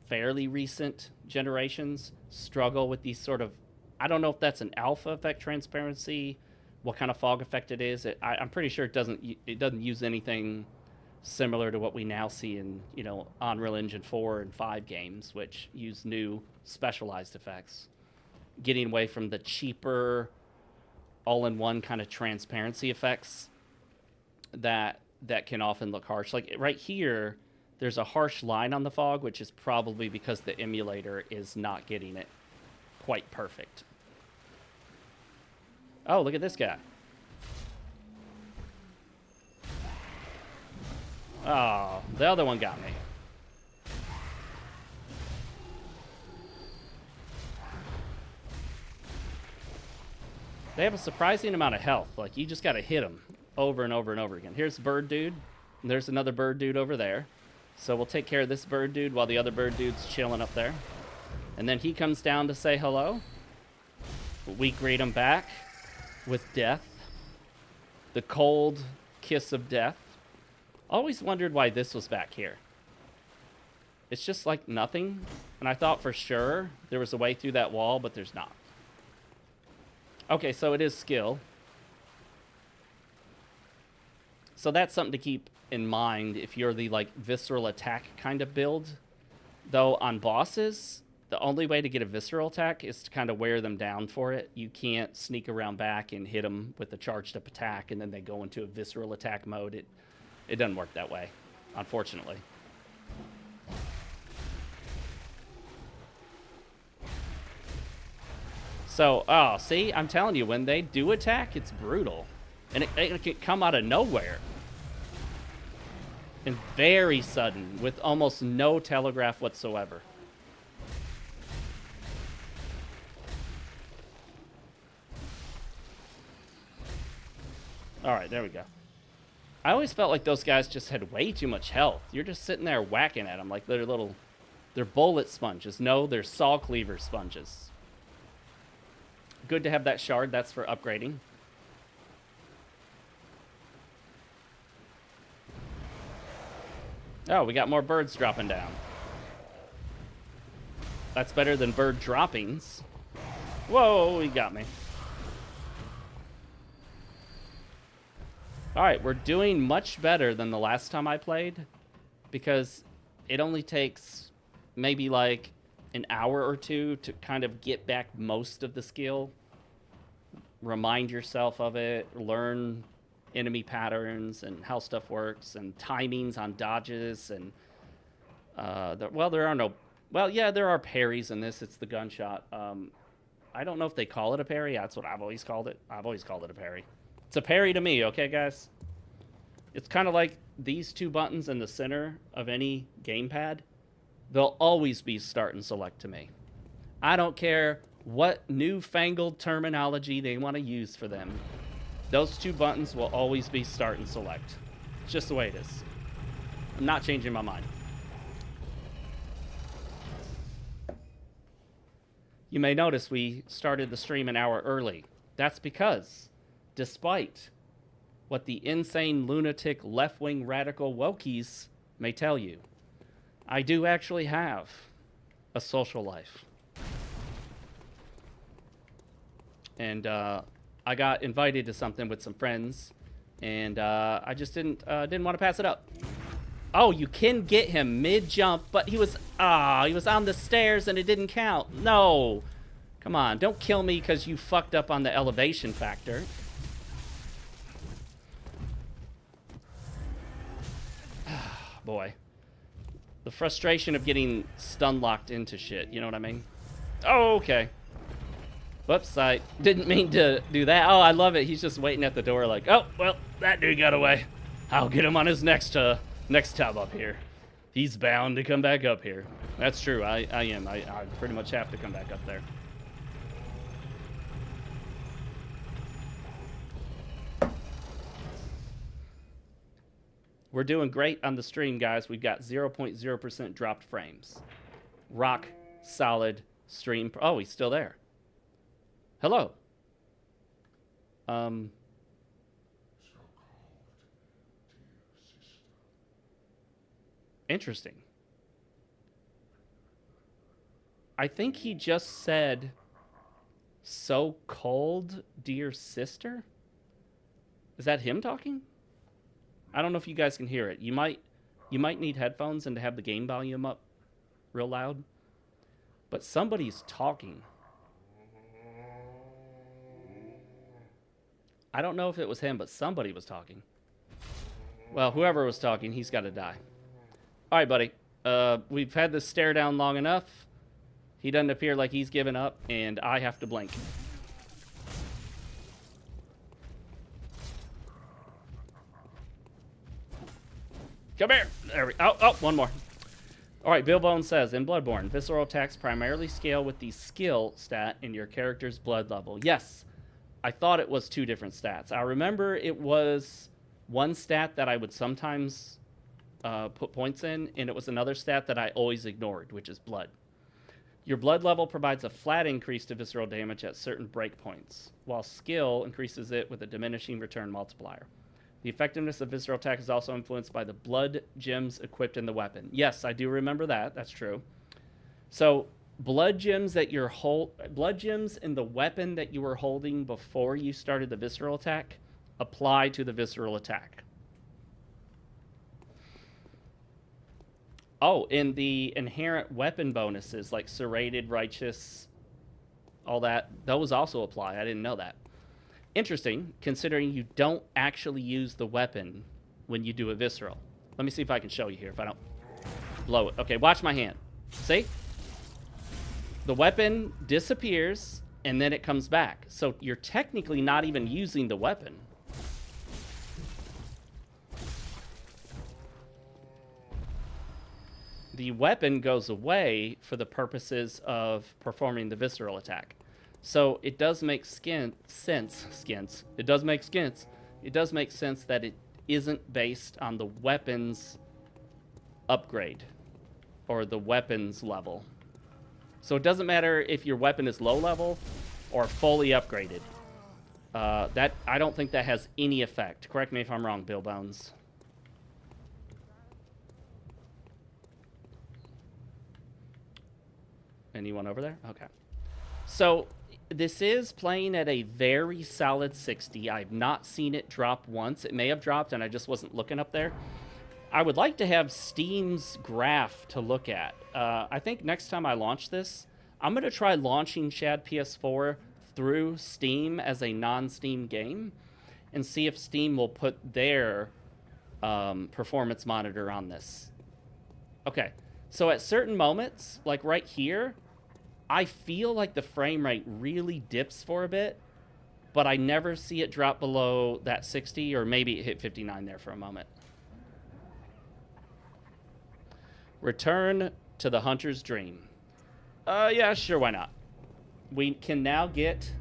fairly recent generations struggle with these sort of, I don't know if that's an alpha effect transparency, what kind of fog effect it is. I'm pretty sure it doesn't use anything similar to what we now see in, Unreal Engine 4 and 5 games, which use new specialized effects, getting away from the cheaper all-in-one kind of transparency effects that can often look harsh. Like right here, there's a harsh line on the fog, which is probably because the emulator is not getting it quite perfect. Oh, look at this guy. Oh, the other one got me. They have a surprising amount of health. Like, you just got to hit them over and over and over again. Here's bird dude, and there's another bird dude over there. So we'll take care of this bird dude while the other bird dude's chilling up there. And then he comes down to say hello. We greet him back with death. The cold kiss of death. Always wondered why this was back here. It's just like nothing. And I thought for sure there was a way through that wall, but there's not. Okay, so it is skill. So that's something to keep in mind if you're the visceral attack kind of build. Though on bosses, the only way to get a visceral attack is to kind of wear them down for it. You can't sneak around back and hit them with a charged up attack and then they go into a visceral attack mode. It doesn't work that way, unfortunately. So, oh, see, I'm telling you, when they do attack, it's brutal. And it can come out of nowhere. And very sudden, with almost no telegraph whatsoever. Alright, there we go. I always felt like those guys just had way too much health. You're just sitting there whacking at them like they're bullet sponges. No, they're saw cleaver sponges. Good to have that shard. That's for upgrading. Oh, we got more birds dropping down. That's better than bird droppings. Whoa, he got me. Alright, we're doing much better than the last time I played. Because it only takes maybe like an hour or two to kind of get back most of the skill. Remind yourself of it. Learn enemy patterns and how stuff works. And timings on dodges. And, there are no... Well, yeah, there are parries in this. It's the gunshot. I don't know if they call it a parry. That's what I've always called it. I've always called it a parry. It's a parry to me, okay, guys? It's kind of like these two buttons in the center of any gamepad. They'll always be start and select to me. I don't care what newfangled terminology they want to use for them. Those two buttons will always be start and select. It's just the way it is. I'm not changing my mind. You may notice we started the stream an hour early. That's because, despite what the insane lunatic left-wing radical wokies may tell you, I do actually have a social life. And I got invited to something with some friends, and I just didn't want to pass it up. Oh, you can get him mid-jump, but he was on the stairs and it didn't count. No. Come on, don't kill me because you fucked up on the elevation factor. Boy. The frustration of getting stun locked into shit, you know what I mean? Oh, okay. Whoops, I didn't mean to do that. Oh, I love it. He's just waiting at the door like, oh, well, that dude got away. I'll get him on his next tub up here. He's bound to come back up here. That's true. I am. I pretty much have to come back up there. We're doing great on the stream, guys. We've got 0.0% dropped frames. Rock solid stream. Oh, he's still there. Hello. Interesting. I think he just said, so cold, dear sister? Is that him talking? I don't know if you guys can hear it. You might need headphones and to have the game volume up real loud. But somebody's talking. I don't know if it was him, but somebody was talking. Well, whoever was talking, he's got to die. All right, buddy. We've had this stare down long enough. He doesn't appear like he's given up, and I have to blink. Come here. There we go. Oh, one more. All right, Bill Bone says, in Bloodborne, visceral attacks primarily scale with the skill stat in your character's blood level. Yes, I thought it was two different stats. I remember it was one stat that I would sometimes put points in, and it was another stat that I always ignored, which is blood. Your blood level provides a flat increase to visceral damage at certain breakpoints, while skill increases it with a diminishing return multiplier. The effectiveness of visceral attack is also influenced by the blood gems equipped in the weapon. Yes, I do remember that. That's true. So, blood gems in the weapon that you were holding before you started the visceral attack apply to the visceral attack. Oh, and the inherent weapon bonuses like serrated, righteous, all that, those also apply. I didn't know that. Interesting, considering you don't actually use the weapon when you do a visceral. Let me see if I can show you here if I don't blow it. Okay, watch my hand. See? The weapon disappears and then it comes back. So you're technically not even using the weapon. The weapon goes away for the purposes of performing the visceral attack. So it does make sense. It does make sense that it isn't based on the weapon's upgrade or the weapon's level. So it doesn't matter if your weapon is low level or fully upgraded. That I don't think that has any effect. Correct me if I'm wrong, Bill Bones. Anyone over there? Okay. So this is playing at a very solid 60. I've not seen it drop once. It may have dropped and I just wasn't looking up there. I would like to have Steam's graph to look at. I think next time I launch this, I'm going to try launching Shad PS4 through Steam as a non-Steam game and see if Steam will put their performance monitor on this. Okay, so at certain moments, like right here, I feel like the frame rate really dips for a bit, but I never see it drop below that 60, or maybe it hit 59 there for a moment. Return to the Hunter's Dream. Yeah, sure, why not? We can now get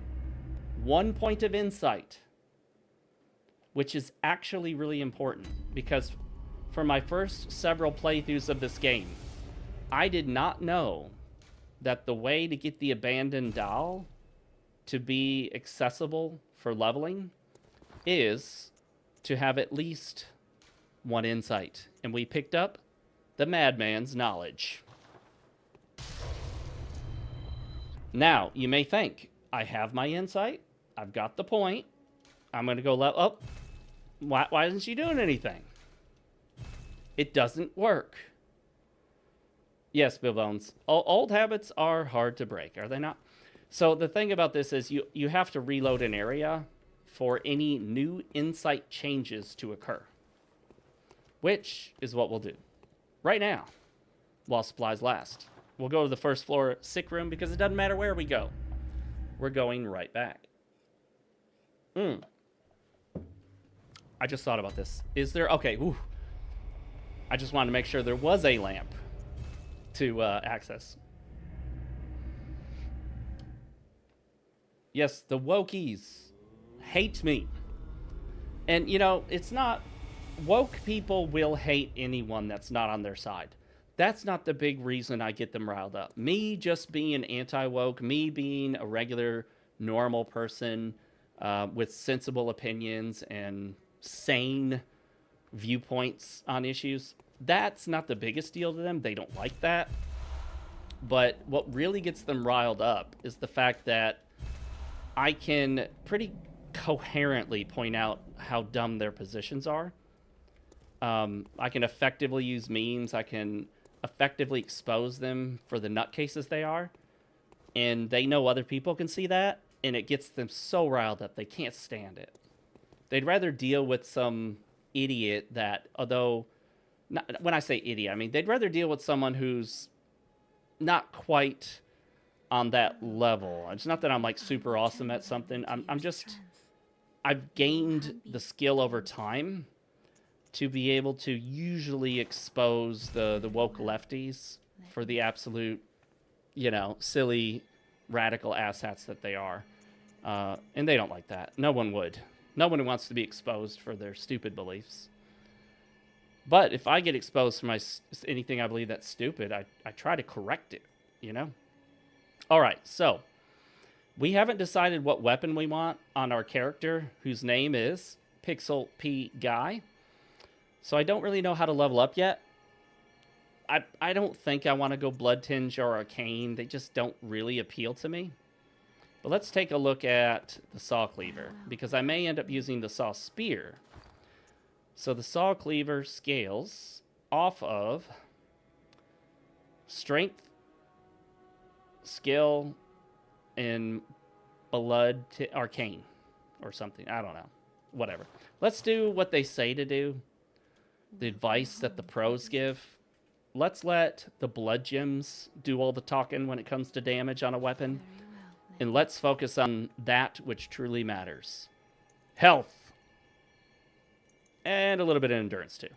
1 point of insight, which is actually really important, because for my first several playthroughs of this game, I did not know that the way to get the abandoned doll to be accessible for leveling is to have at least 1 insight. And we picked up the madman's knowledge. Now, you may think, I have my insight, I've got the point, I'm going to go level up. Why isn't she doing anything? It doesn't work. Yes, Bill Bones. Old habits are hard to break, are they not? So the thing about this is you have to reload an area for any new insight changes to occur, which is what we'll do right now while supplies last. We'll go to the first floor sick room because it doesn't matter where we go. We're going right back. I just thought about this. Is there... Okay, ooh. I just wanted to make sure there was a lamp to access. Yes, the wokies hate me. And, you know, it's not... Woke people will hate anyone that's not on their side. That's not the big reason I get them riled up. Me just being anti-woke, me being a regular, normal person with sensible opinions and sane viewpoints on issues, that's not the biggest deal to them. They don't like that. But what really gets them riled up is the fact that I can pretty coherently point out how dumb their positions are. I can effectively use memes. I can effectively expose them for the nutcases they are. And they know other people can see that, and it gets them so riled up they can't stand it. They'd rather deal with some idiot that, although... Not, when I say idiot, I mean they'd rather deal with someone who's not quite on that level. It's not that I'm like super awesome at something. I'm just... I've gained the skill over time to be able to usually expose the woke lefties for the absolute, you know, silly, radical asshats that they are. And they don't like that. No one would. No one wants to be exposed for their stupid beliefs. But if I get exposed for anything I believe that's stupid, I try to correct it, you know? All right, so we haven't decided what weapon we want on our character, whose name is Pixel P Guy. So I don't really know how to level up yet. I don't think I want to go Blood Tinge or Arcane. They just don't really appeal to me. But let's take a look at the Saw Cleaver, because I may end up using the Saw Spear. So the Saw Cleaver scales off of Strength, skill, and blood to arcane or something. I don't know. Whatever. Let's do what they say to do. The advice that the pros give. Let's let the blood gems do all the talking when it comes to damage on a weapon. And let's focus on that which truly matters. Health. And a little bit of endurance too.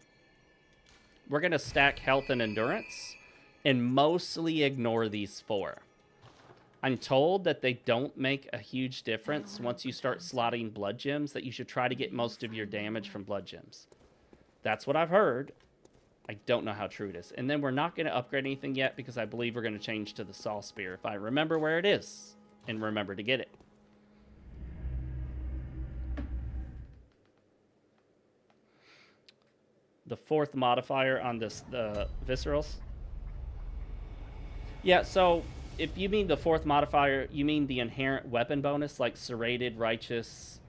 We're going to stack health and endurance and mostly ignore these 4. I'm told that they don't make a huge difference once you start slotting blood gems, that you should try to get most of your damage from blood gems. That's what I've heard. I don't know how true it is. And then we're not going to upgrade anything yet because I believe we're going to change to the Saw Spear if I remember where it is and remember to get it. The 4th modifier on this, the Viscerals. Yeah, so if you mean the 4th modifier, you mean the inherent weapon bonus, like serrated, righteous,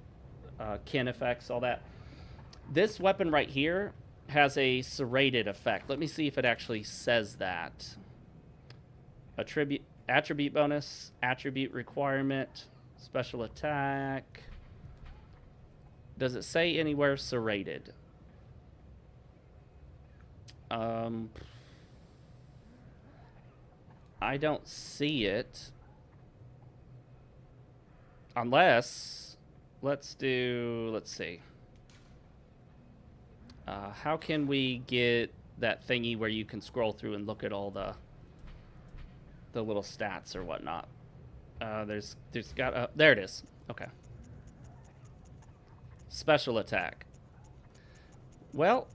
kin effects, all that. This weapon right here has a serrated effect. Let me see if it actually says that. Attribute bonus, attribute requirement, special attack. Does it say anywhere serrated? I don't see it. Unless, let's see. How can we get that thingy where you can scroll through and look at all the little stats or whatnot? There it is. Okay. Special attack. Well,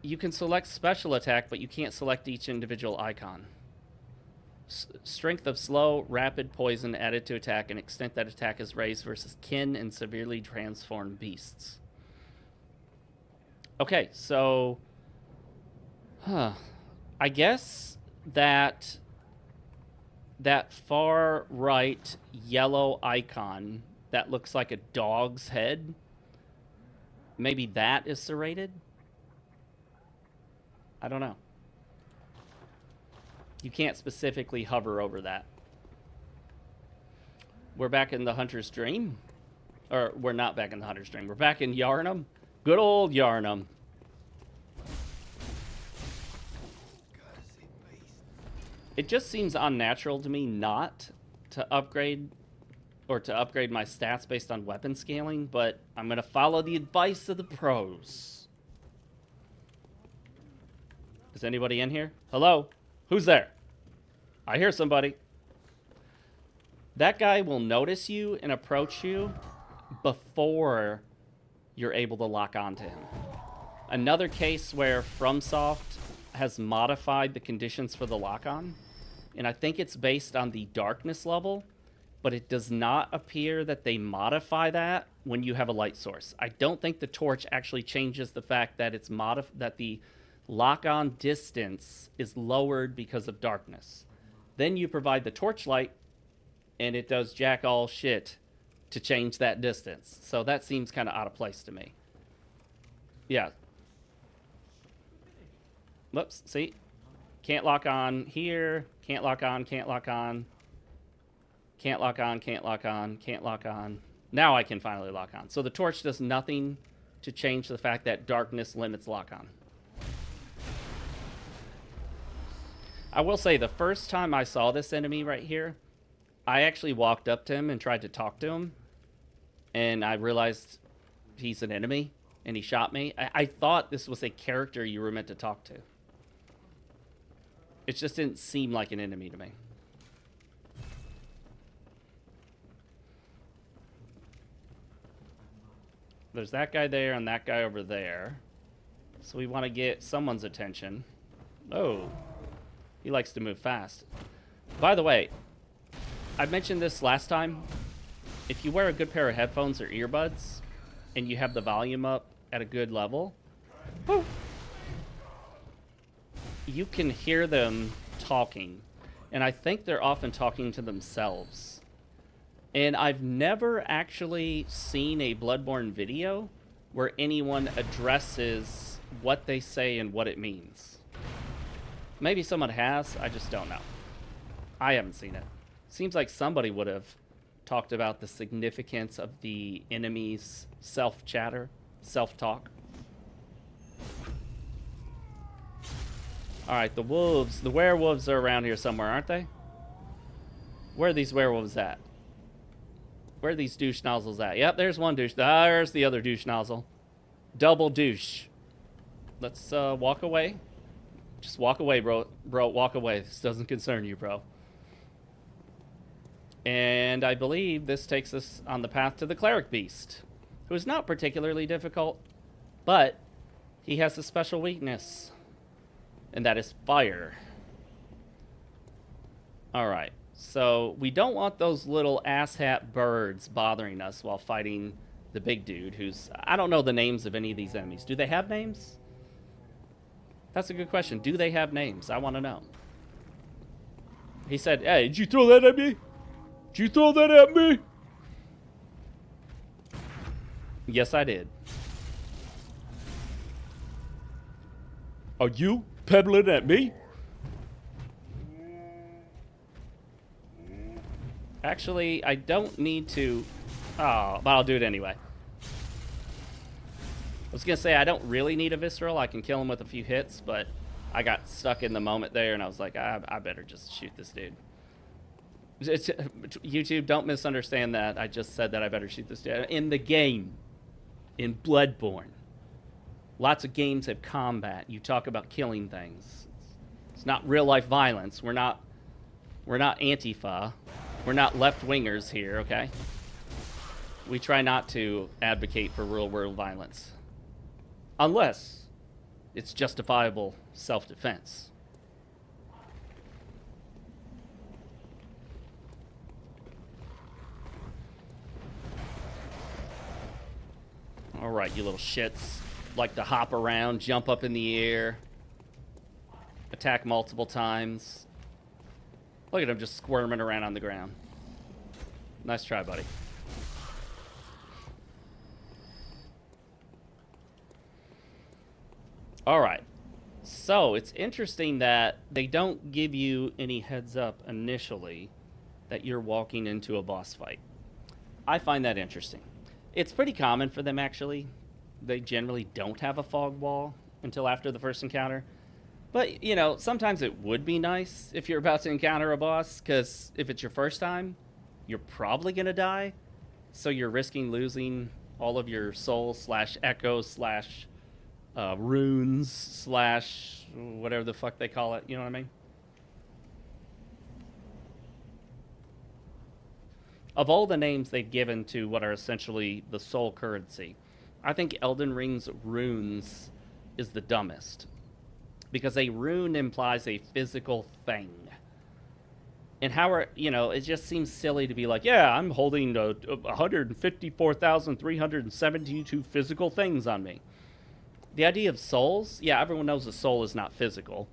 you can select special attack, but you can't select each individual icon. Strength of slow, rapid poison added to attack and extent that attack is raised versus kin and severely transformed beasts. Okay, so I guess that far right yellow icon that looks like a dog's head, maybe that is serrated? I don't know. You can't specifically hover over that. We're back in the Hunter's Dream. Or, we're not back in the Hunter's Dream. We're back in Yharnam. Good old Yharnam. It just seems unnatural to me not to upgrade or to upgrade my stats based on weapon scaling, but I'm going to follow the advice of the pros. Is anybody in here? Hello? Who's there? I hear somebody. That guy will notice you and approach you before you're able to lock onto him. Another case where FromSoft has modified the conditions for the lock-on, and I think it's based on the darkness level, but it does not appear that they modify that when you have a light source. I don't think the torch actually changes the fact that it's that the lock-on distance is lowered because of darkness. Then you provide the torch light, and it does jack all shit to change that distance. So that seems kind of out of place to me. Yeah. Whoops, see? Can't lock on here. Can't lock on, can't lock on. Can't lock on, can't lock on, can't lock on. Now I can finally lock on. So the torch does nothing to change the fact that darkness limits lock on. I will say the first time I saw this enemy right here, I actually walked up to him and tried to talk to him. And I realized he's an enemy and he shot me. I thought this was a character you were meant to talk to. It just didn't seem like an enemy to me. There's that guy there and that guy over there. So we want to get someone's attention. Oh, he likes to move fast. By the way, I mentioned this last time. If you wear a good pair of headphones or earbuds and you have the volume up at a good level, whoo, you can hear them talking. And I think they're often talking to themselves. And I've never actually seen a Bloodborne video where anyone addresses what they say and what it means. Maybe someone has. I just don't know. I haven't seen it. Seems like somebody would have talked about the significance of the enemy's self-chatter, self-talk. All right, the wolves, the werewolves are around here somewhere, aren't they? Where are these werewolves at? Where are these douche nozzles at? Yep, there's one douche. There's the other douche nozzle. Double douche. Let's walk away. Just walk away, bro. Bro, walk away. This doesn't concern you, bro. And I believe this takes us on the path to the Cleric Beast, who is not particularly difficult, but he has a special weakness, and that is fire. Alright, so we don't want those little asshat birds bothering us while fighting the big dude who's... I don't know the names of any of these enemies. Do they have names? That's a good question. Do they have names? I want to know. He said, hey, did you throw that at me? Did you throw that at me? Yes, I did. Are you peddling at me? Actually, I don't need to... Oh, but I'll do it anyway. I was going to say, I don't really need a visceral. I can kill him with a few hits, but I got stuck in the moment there, and I was like, I better just shoot this dude. YouTube, don't misunderstand that. I just said that I better shoot this dude. In the game, in Bloodborne, lots of games have combat. You talk about killing things. It's not real-life violence. We're not Antifa. We're not left-wingers here, okay? We try not to advocate for real-world violence. Unless it's justifiable self-defense. All right, you little shits. Like to hop around, jump up in the air, attack multiple times. Look at him just squirming around on the ground. Nice try, buddy. All right. So it's interesting that they don't give you any heads up initially that you're walking into a boss fight. I find that interesting. It's pretty common for them, actually. They generally don't have a fog wall until after the first encounter. But, you know, sometimes it would be nice if you're about to encounter a boss, because if it's your first time, you're probably going to die. So you're risking losing all of your soul slash echo slash runes slash whatever the fuck they call it. You know what I mean? Of all the names they've given to what are essentially the soul currency, I think Elden Ring's runes is the dumbest. Because a rune implies a physical thing. And how are, you know, it just seems silly to be like, yeah, I'm holding 154,372 physical things on me. The idea of souls, yeah, everyone knows a soul is not physical.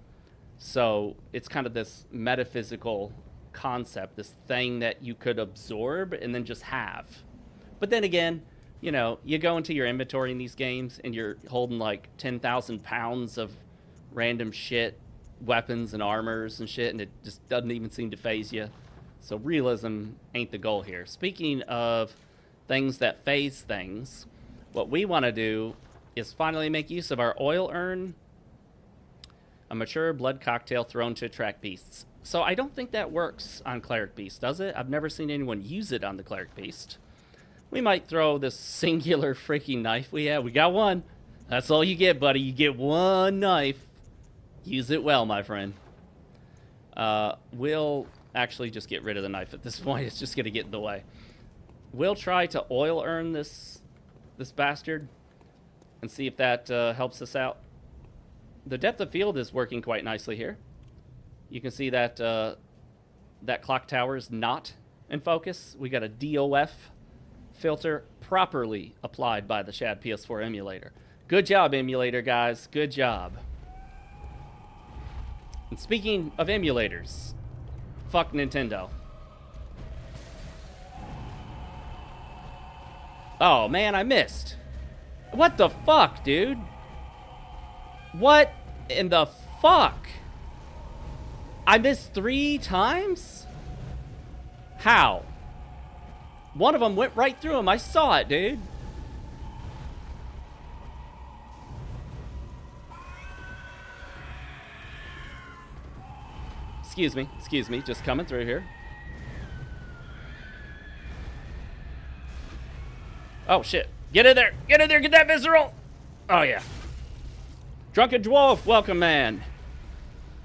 So it's kind of this metaphysical concept, this thing that you could absorb and then just have. But then again, you know, you go into your inventory in these games and you're holding like 10,000 pounds of random shit, weapons and armors and shit, and it just doesn't even seem to phase you. So realism ain't the goal here. Speaking of things that phase things, what we want to do is finally make use of our oil urn, a mature blood cocktail thrown to attract beasts. So I don't think that works on Cleric Beast, does it? I've never seen anyone use it on the Cleric Beast. We might throw this singular freaking knife we have. We got one. That's all you get, buddy. You get one knife. Use it well, my friend. We'll actually just get rid of the knife at this point. It's just going to get in the way. We'll try to oil earn this bastard and see if that helps us out. The depth of field is working quite nicely here. You can see that that clock tower is not in focus. We got a DOF filter properly applied by the Shad PS4 emulator. Good job, emulator, guys. Good job. And speaking of emulators, fuck Nintendo. Oh, man, I missed. What the fuck, dude? What in the fuck? I missed 3 times? How? One of them went right through him. I saw it, dude. Excuse me, just coming through here. Oh, shit. Get in there, get that visceral. Oh, yeah. Drunken Dwarf, welcome, man.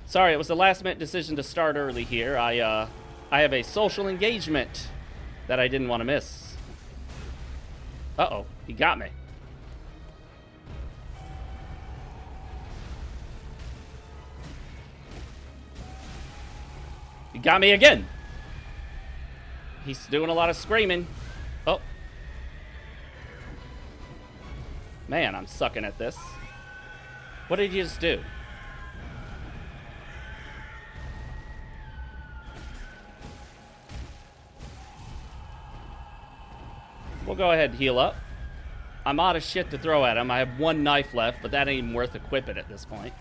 Sorry, it was a last-minute decision to start early here. I have a social engagement that I didn't want to miss. Uh-oh, he got me. He got me again. He's doing a lot of screaming. Oh. Man, I'm sucking at this. What did you just do? We'll go ahead and heal up. I'm out of shit to throw at him. I have 1 knife left, but that ain't even worth equipping at this point.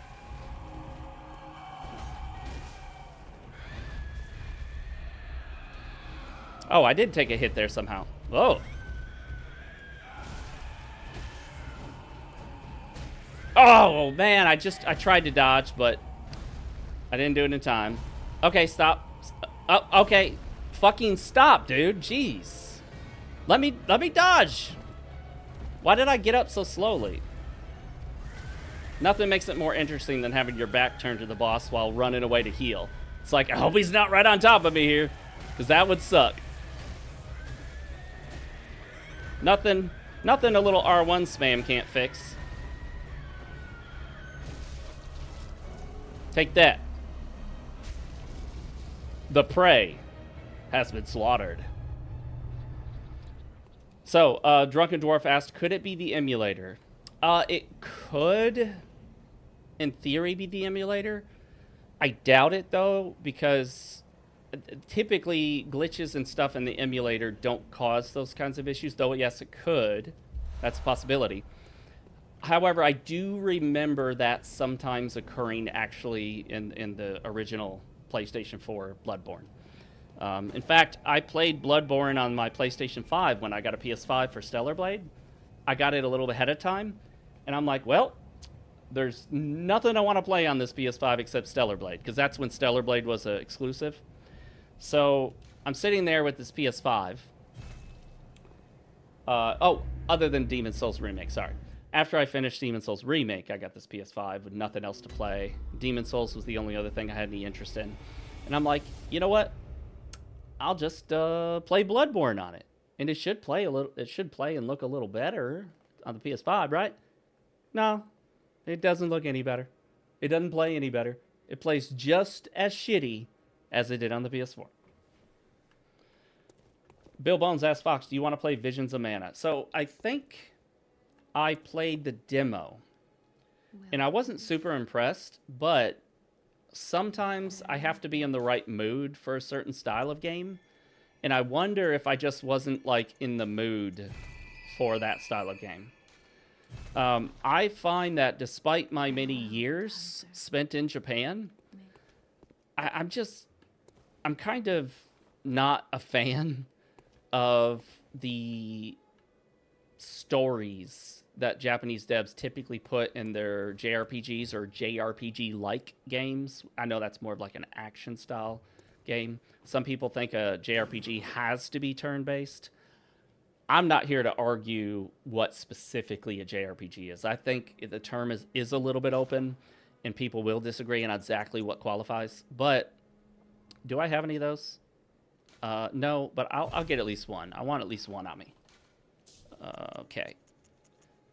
Oh, I did take a hit there somehow. Whoa. Oh, man, I tried to dodge, but I didn't do it in time. Okay, stop. Oh, okay. Fucking stop, dude. Jeez. Let me dodge. Why did I get up so slowly? Nothing makes it more interesting than having your back turned to the boss while running away to heal. It's like, I hope he's not right on top of me here, because that would suck. Nothing a little R1 spam can't fix. Take that. The prey has been slaughtered. So, Drunken Dwarf asked, could it be the emulator? It could, in theory, be the emulator. I doubt it, though, because typically glitches and stuff in the emulator don't cause those kinds of issues, though, yes, it could. That's a possibility. However, I do remember that sometimes occurring actually in the original PlayStation 4 Bloodborne. In fact, I played Bloodborne on my PlayStation 5 when I got a PS5 for Stellar Blade. I got it a little ahead of time, and I'm like, well, there's nothing I want to play on this PS5 except Stellar Blade, because that's when Stellar Blade was an exclusive. So I'm sitting there with this PS5. Other than Demon's Souls Remake, sorry. After I finished Demon's Souls Remake, I got this PS5 with nothing else to play. Demon's Souls was the only other thing I had any interest in. And I'm like, you know what? I'll just play Bloodborne on it. And it should play and look a little better on the PS5, right? No, it doesn't look any better. It doesn't play any better. It plays just as shitty as it did on the PS4. Bill Bones asked Fox, do you want to play Visions of Mana? So I think I played the demo, and I wasn't super impressed, but sometimes I have to be in the right mood for a certain style of game, and I wonder if I just wasn't, like, in the mood for that style of game. I find that despite my many years spent in Japan, I'm kind of not a fan of the stories that Japanese devs typically put in their JRPGs or JRPG-like games. I know that's more of like an action style game. Some people think a JRPG has to be turn-based. I'm not here to argue what specifically a JRPG is. I think the term is a little bit open, and people will disagree on exactly what qualifies. But do I have any of those? No, but I'll get at least one. I want at least one on me. Okay.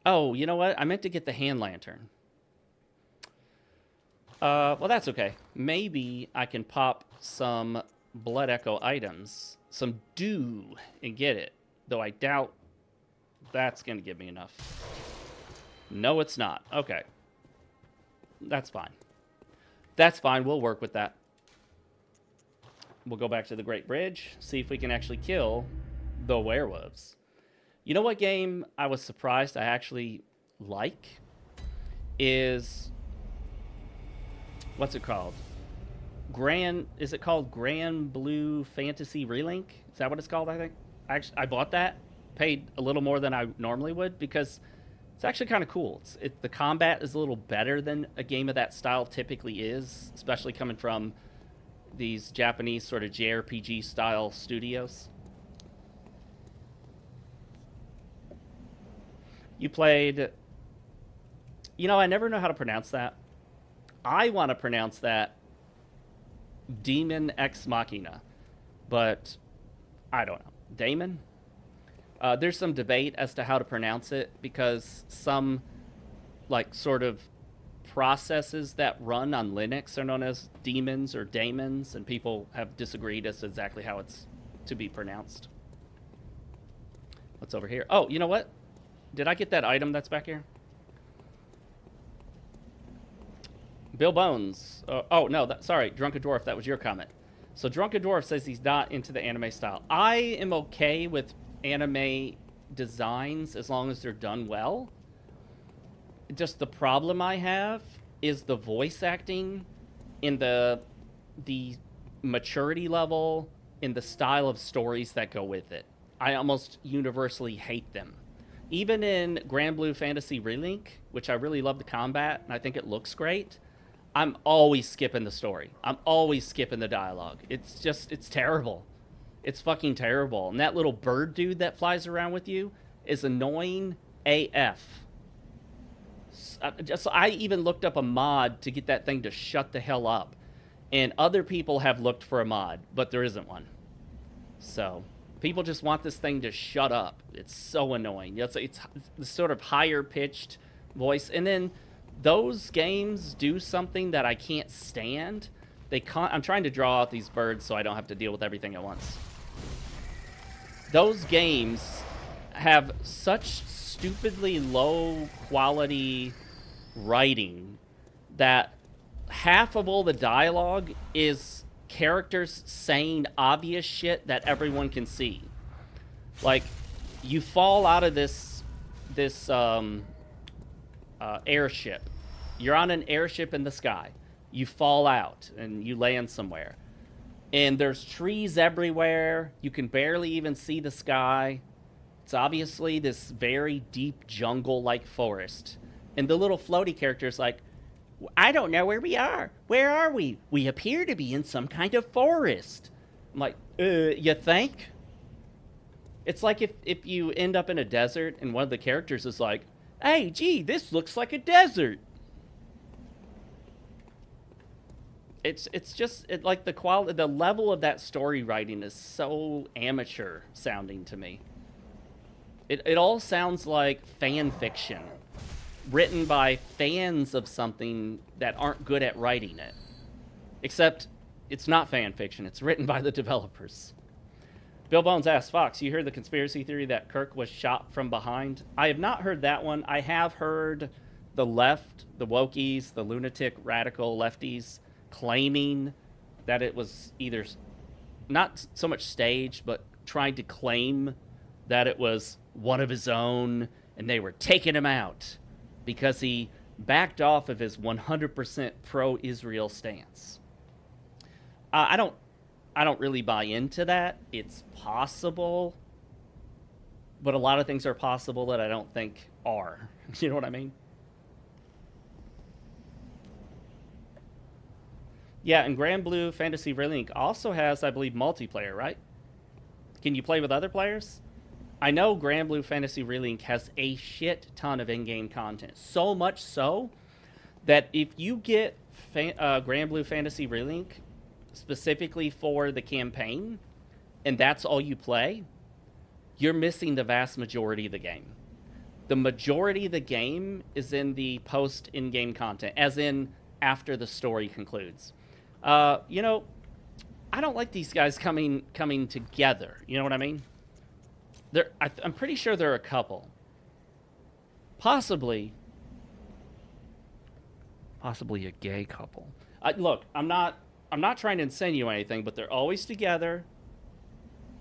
Oh, you know what? I meant to get the hand lantern. Well, that's okay. Maybe I can pop some Blood Echo items, some dew, and get it. Though I doubt that's going to give me enough. No, it's not. Okay. That's fine. That's fine. We'll work with that. We'll go back to the Great Bridge, see if we can actually kill the werewolves. You know what game I was surprised I actually like? Is... what's it called? Is it called Grand Blue Fantasy Relink? Is that what it's called? I think. I bought that, paid a little more than I normally would because it's actually kind of cool. The combat is a little better than a game of that style typically is, especially coming from these Japanese sort of JRPG style studios. You played... You know, I never know how to pronounce that. I want to pronounce that Demon Ex Machina, but I don't know. Damon? There's some debate as to how to pronounce it because some, like, sort of processes that run on Linux are known as demons or daemons, and people have disagreed as to exactly how it's to be pronounced. What's over here? Oh, you know what? Did I get that item that's back here? Bill Bones. Oh, no, sorry, Drunken Dwarf, that was your comment. So Drunken Dwarf says he's not into the anime style. I am okay with anime designs as long as they're done well. Just the problem I have is the voice acting in the maturity level, in the style of stories that go with it. I almost universally hate them. Even in Grand Blue Fantasy Relink, which I really love the combat, and I think it looks great, I'm always skipping the story. I'm always skipping the dialogue. It's terrible. It's fucking terrible. And that little bird dude that flies around with you is annoying AF. So I even looked up a mod to get that thing to shut the hell up. And other people have looked for a mod, but there isn't one. So people just want this thing to shut up. It's so annoying. It's the sort of higher pitched voice. And then those games do something that I can't stand. I'm trying to draw out these birds so I don't have to deal with everything at once. Those games have such stupidly low quality writing that half of all the dialogue is characters saying obvious shit that everyone can see. Like, you fall out of this airship. You're on an airship in the sky. You fall out and you land somewhere. And there's trees everywhere. You can barely even see the sky. It's obviously this very deep jungle-like forest. And the little floaty character's like, I don't know where we are. Where are we? We appear to be in some kind of forest. I'm like, you think? It's like if you end up in a desert and one of the characters is like, hey, gee, this looks like a desert. It's just like the level of that story writing is so amateur sounding to me. It all sounds like fan fiction written by fans of something that aren't good at writing it. Except it's not fan fiction. It's written by the developers. Bill Bones asks, Fox, you heard the conspiracy theory that Kirk was shot from behind? I have not heard that one. I have heard the left, the wokies, the lunatic radical lefties claiming that it was either not so much staged, but trying to claim that it was one of his own and they were taking him out because he backed off of his 100% pro-Israel stance. I don't really buy into that. It's possible, but a lot of things are possible that I don't think are. You know what I mean? Yeah, and Grand Blue Fantasy Relink also has, I believe, multiplayer, right? Can you play with other players? I know Grand Blue Fantasy Relink has a shit ton of in-game content. So much so that if you get Grand Blue Fantasy Relink specifically for the campaign, and that's all you play, you're missing the vast majority of the game. The majority of the game is in the post-in-game content, as in after the story concludes. You know, I don't like these guys coming together. You know what I mean? I'm pretty sure there are a couple. Possibly a gay couple. Look, I'm not trying to insinuate anything, but they're always together.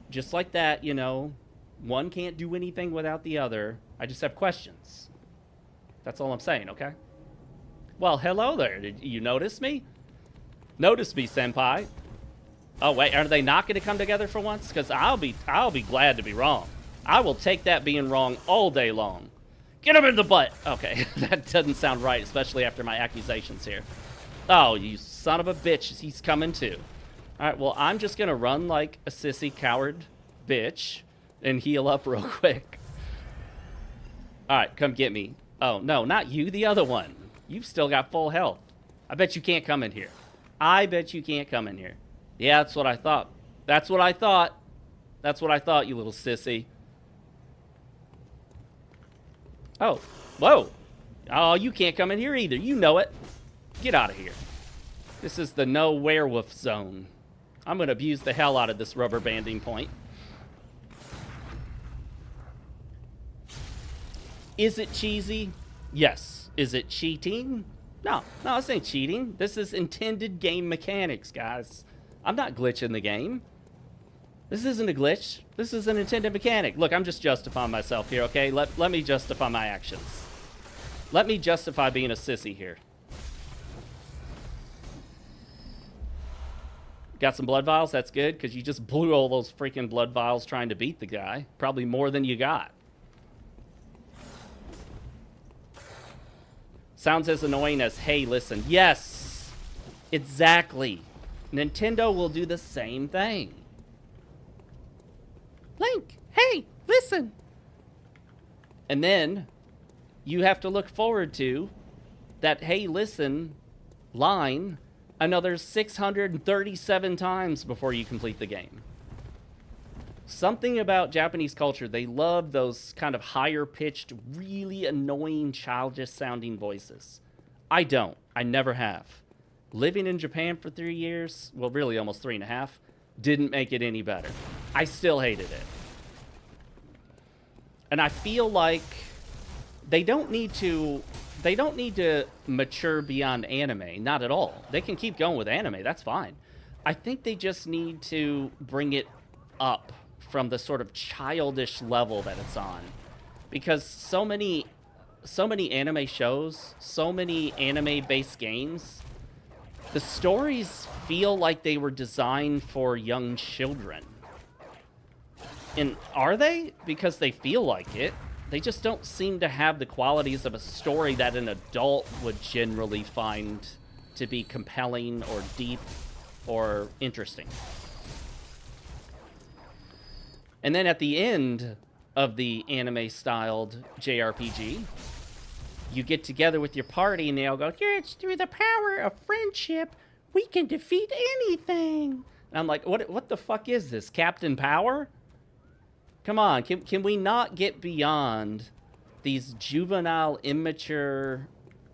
Just like that, you know. One can't do anything without the other. I just have questions. That's all I'm saying, okay? Well, hello there. Did you notice me? Notice me, senpai. Oh, wait, are they not going to come together for once? Because I'll be glad to be wrong. I will take that being wrong all day long. Get him in the butt. Okay, that doesn't sound right, especially after my accusations here. Oh, you son of a bitch. He's coming too. All right, well, I'm just going to run like a sissy coward bitch and heal up real quick. All right, come get me. Oh, no, not you, the other one. You've still got full health. I bet you can't come in here. I bet you can't come in here. Yeah, that's what I thought. That's what I thought. That's what I thought, you little sissy. Oh, whoa. Oh, you can't come in here either. You know it. Get out of here. This is the no werewolf zone. I'm going to abuse the hell out of this rubber banding point. Is it cheesy? Yes. Is it cheating? No, this ain't cheating. This is intended game mechanics, guys. I'm not glitching the game. This isn't a glitch. This is an intended mechanic. Look, I'm just justifying myself here, okay? Let me justify my actions. Let me justify being a sissy here. Got some blood vials? That's good, because you just blew all those freaking blood vials trying to beat the guy. Probably more than you got. Sounds as annoying as, hey, listen. Yes, exactly. Nintendo will do the same thing. Link, hey, listen. And then you have to look forward to that hey, listen line another 637 times before you complete the game. Something about Japanese culture, they love those kind of higher-pitched, really annoying, childish-sounding voices. I don't. I never have. Living in Japan for 3 years, well, really almost 3.5, didn't make it any better. I still hated it. And I feel like they don't need to mature beyond anime. Not at all. They can keep going with anime. That's fine. I think they just need to bring it up from the sort of childish level that it's on. Because so many anime shows, so many anime-based games, the stories feel like they were designed for young children. And are they? Because they feel like it. They just don't seem to have the qualities of a story that an adult would generally find to be compelling or deep or interesting. And then at the end of the anime-styled JRPG, you get together with your party and they all go, yeah, it's through the power of friendship, we can defeat anything. And I'm like, what the fuck is this, Captain Power? Come on, can we not get beyond these juvenile, immature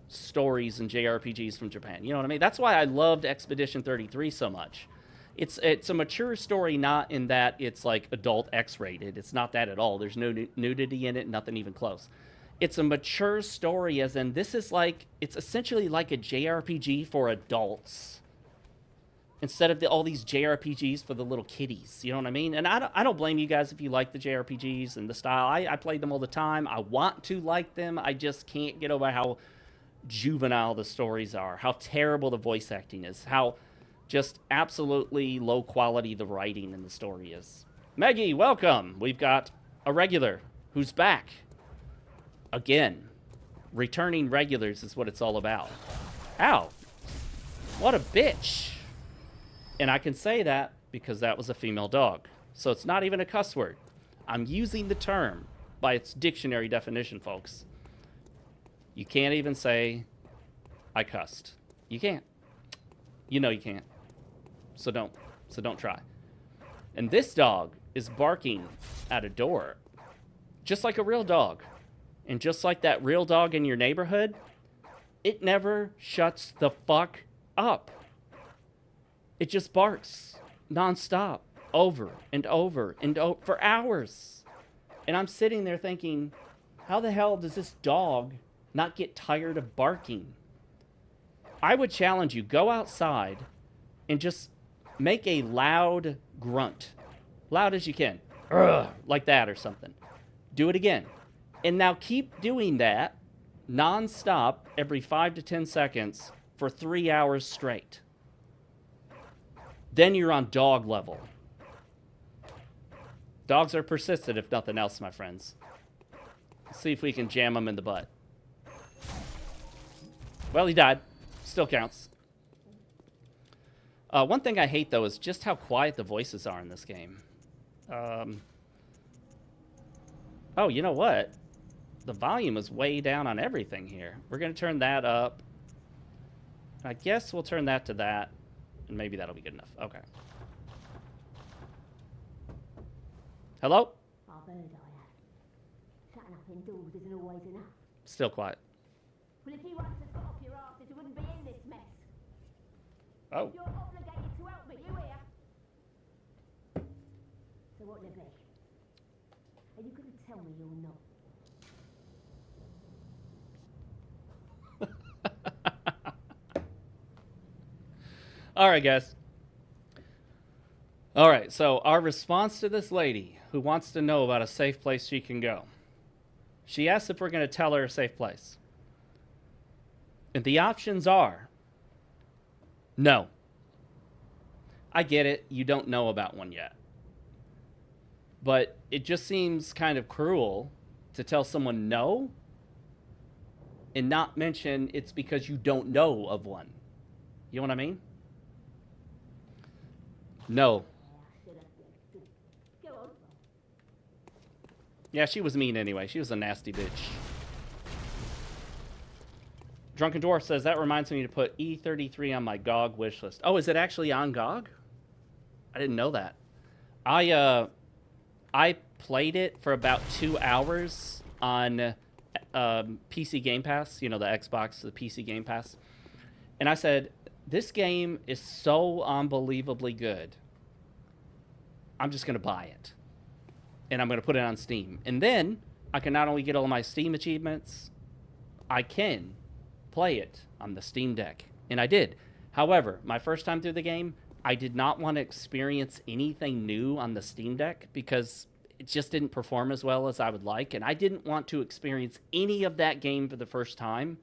stories and JRPGs from Japan? You know what I mean? That's why I loved Expedition 33 so much. It's a mature story, not in that it's like adult X-rated. It's not that at all. There's no nudity in it, nothing even close. It's a mature story, as in this is like, it's essentially like a JRPG for adults. Instead of all these JRPGs for the little kiddies, you know what I mean? And I don't blame you guys if you like the JRPGs and the style. I played them all the time. I want to like them. I just can't get over how juvenile the stories are, how terrible the voice acting is, how just absolutely low quality the writing in the story is. Maggie, welcome. We've got a regular who's back. Again, returning regulars is what it's all about. Ow. What a bitch. And I can say that because that was a female dog. So it's not even a cuss word. I'm using the term by its dictionary definition, folks. You can't even say, I cussed. You can't. You know you can't. So don't try. And this dog is barking at a door. Just like a real dog. And just like that real dog in your neighborhood, it never shuts the fuck up. It just barks nonstop, over and over and over for hours. And I'm sitting there thinking, how the hell does this dog not get tired of barking? I would challenge you, go outside and just make a loud grunt. Loud as you can. Ugh, like that or something. Do it again. And now keep doing that nonstop every 5 to 10 seconds for 3 hours straight. then you're on dog level. Dogs are persistent, if nothing else, my friends. Let's see if we can jam him in the butt. Well, he died. Still counts. One thing I hate, though, is just how quiet the voices are in this game. Oh, you know what? The volume is way down on everything here. We're going to turn that up. I guess we'll turn that to that. And maybe that'll be good enough. Okay. Hello? Still quiet. Well, if you wanted to cut off your arse, you wouldn't be in this mess. Oh. You're obligated to help me, you hear? So what will it be? Are you going to tell me you're not? All right, guys. All right, so our response to this lady who wants to know about a safe place she can go. She asks if we're going to tell her a safe place. And the options are no. I get it. You don't know about one yet. But it just seems kind of cruel to tell someone no and not mention it's because you don't know of one. You know what I mean? No. Yeah, she was mean anyway. She was a nasty bitch. Drunken Dwarf says, that reminds me to put E33 on my GOG wish list. Oh, is it actually on GOG? I didn't know that. I played it for about 2 hours on PC Game Pass. You know, the Xbox, the PC Game Pass. And I said, this game is so unbelievably good. I'm just going to buy it. And I'm going to put it on Steam. And then I can not only get all my Steam achievements, I can play it on the Steam Deck. And I did. However, my first time through the game, I did not want to experience anything new on the Steam Deck because it just didn't perform as well as I would like. And I didn't want to experience any of that game for the first time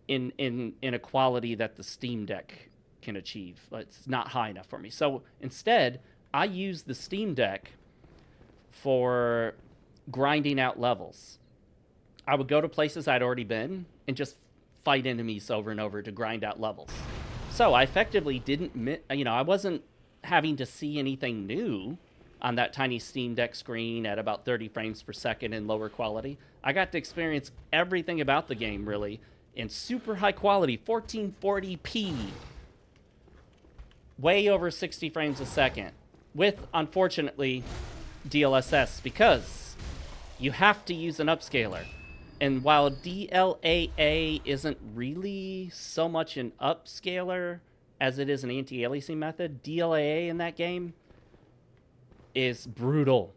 in a quality that the Steam Deck can achieve. It's not high enough for me. So instead, I use the Steam Deck for grinding out levels. I would go to places I'd already been and just fight enemies over and over to grind out levels. So I effectively didn't, I wasn't having to see anything new on that tiny Steam Deck screen at about 30 frames per second in lower quality. I got to experience everything about the game, really, in super high quality, 1440p, way over 60 frames a second, with, unfortunately, DLSS, because you have to use an upscaler. And while DLAA isn't really so much an upscaler as it is an anti-aliasing method, DLAA in that game is brutal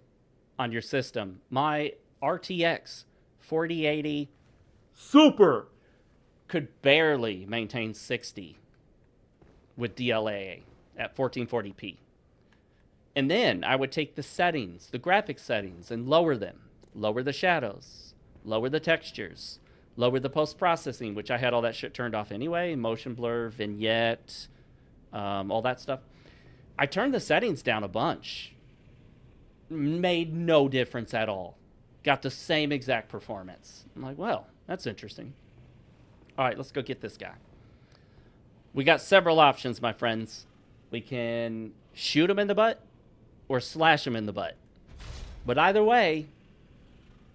on your system. My RTX 4080 Super could barely maintain 60 with DLAA at 1440p. And then I would take the settings, the graphics settings, and lower them. Lower the shadows, lower the textures, lower the post-processing, which I had all that shit turned off anyway, motion blur, vignette, all that stuff. I turned the settings down a bunch. Made no difference at all. Got the same exact performance. I'm like, well, that's interesting. All right, let's go get this guy. We got several options, my friends. We can shoot him in the butt or slash him in the butt. But either way,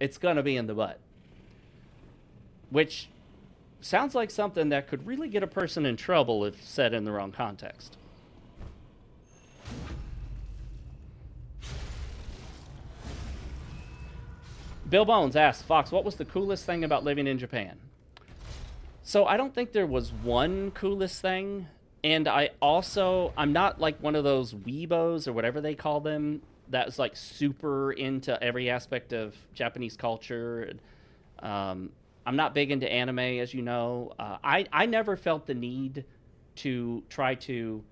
it's going to be in the butt. Which sounds like something that could really get a person in trouble if said in the wrong context. Bill Bones asks, Fox, what was the coolest thing about living in Japan? So I don't think there was one coolest thing. And I'm not like one of those weebos or whatever they call them that's like super into every aspect of Japanese culture. I'm not big into anime, as you know. I never felt the need to try to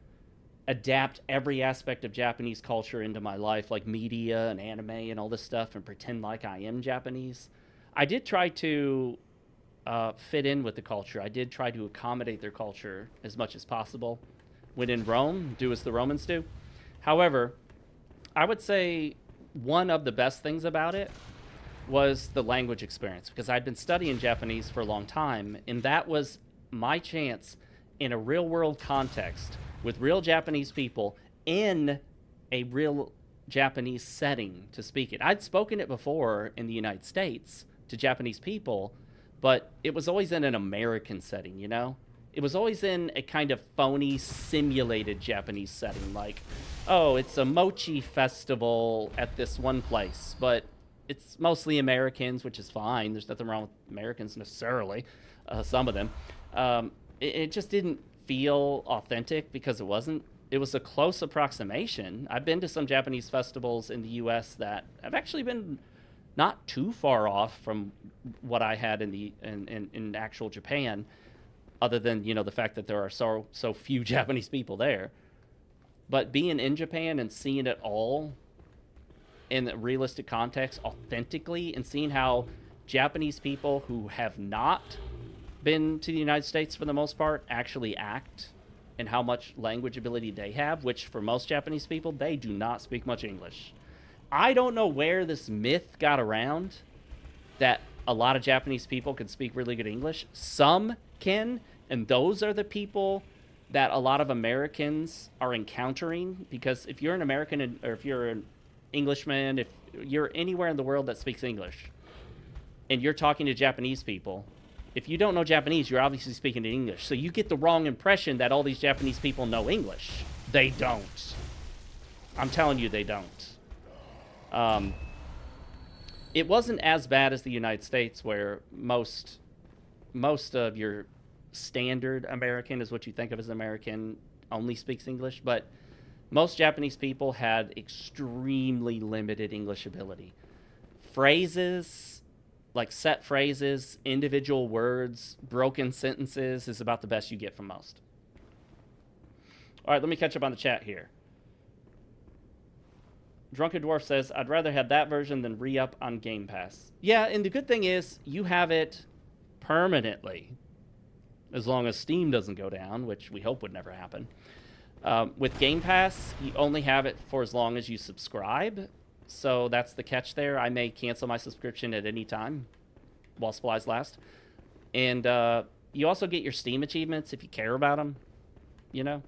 adapt every aspect of Japanese culture into my life, like media and anime and all this stuff, and pretend like I am Japanese. I did try to fit in with the culture. I did try to accommodate their culture as much as possible. when in Rome, do as the Romans do. However, I would say one of the best things about it was the language experience, because I'd been studying Japanese for a long time, and that was my chance in a real world context with real Japanese people in a real Japanese setting to speak it. I'd spoken it before in the United States to Japanese people, but it was always in an American setting, you know? It was always in a kind of phony, simulated Japanese setting, like, oh, it's a mochi festival at this one place, but it's mostly Americans, which is fine. There's nothing wrong with Americans necessarily, some of them. It just didn't feel authentic because it wasn't. It was a close approximation. I've been to some Japanese festivals in the U.S. that have actually been not too far off from what I had in actual Japan, other than, you know, the fact that there are so few Japanese people there. But being in Japan and seeing it all in a realistic context, authentically, and seeing how Japanese people who have not been to the United States for the most part actually act, and how much language ability they have, which for most Japanese people, they do not speak much English. I don't know where this myth got around that a lot of Japanese people can speak really good English. Some can, and those are the people that a lot of Americans are encountering, because if you're an American, or if you're an Englishman, if you're anywhere in the world that speaks English, and you're talking to Japanese people, if you don't know Japanese, you're obviously speaking in English. So you get the wrong impression that all these Japanese people know English. They don't. I'm telling you, they don't. It wasn't as bad as the United States, where most of your standard American, is what you think of as American, only speaks English. But most Japanese people had extremely limited English ability. Phrases, like set phrases, individual words, broken sentences, is about the best you get from most. All right, let me catch up on the chat here. Drunken Dwarf says, I'd rather have that version than re-up on Game Pass. Yeah, and the good thing is, you have it permanently, as long as Steam doesn't go down, which we hope would never happen. With Game Pass, you only have it for as long as you subscribe. So that's the catch there. I may cancel my subscription at any time while supplies last. And you also get your Steam achievements if you care about them. You know,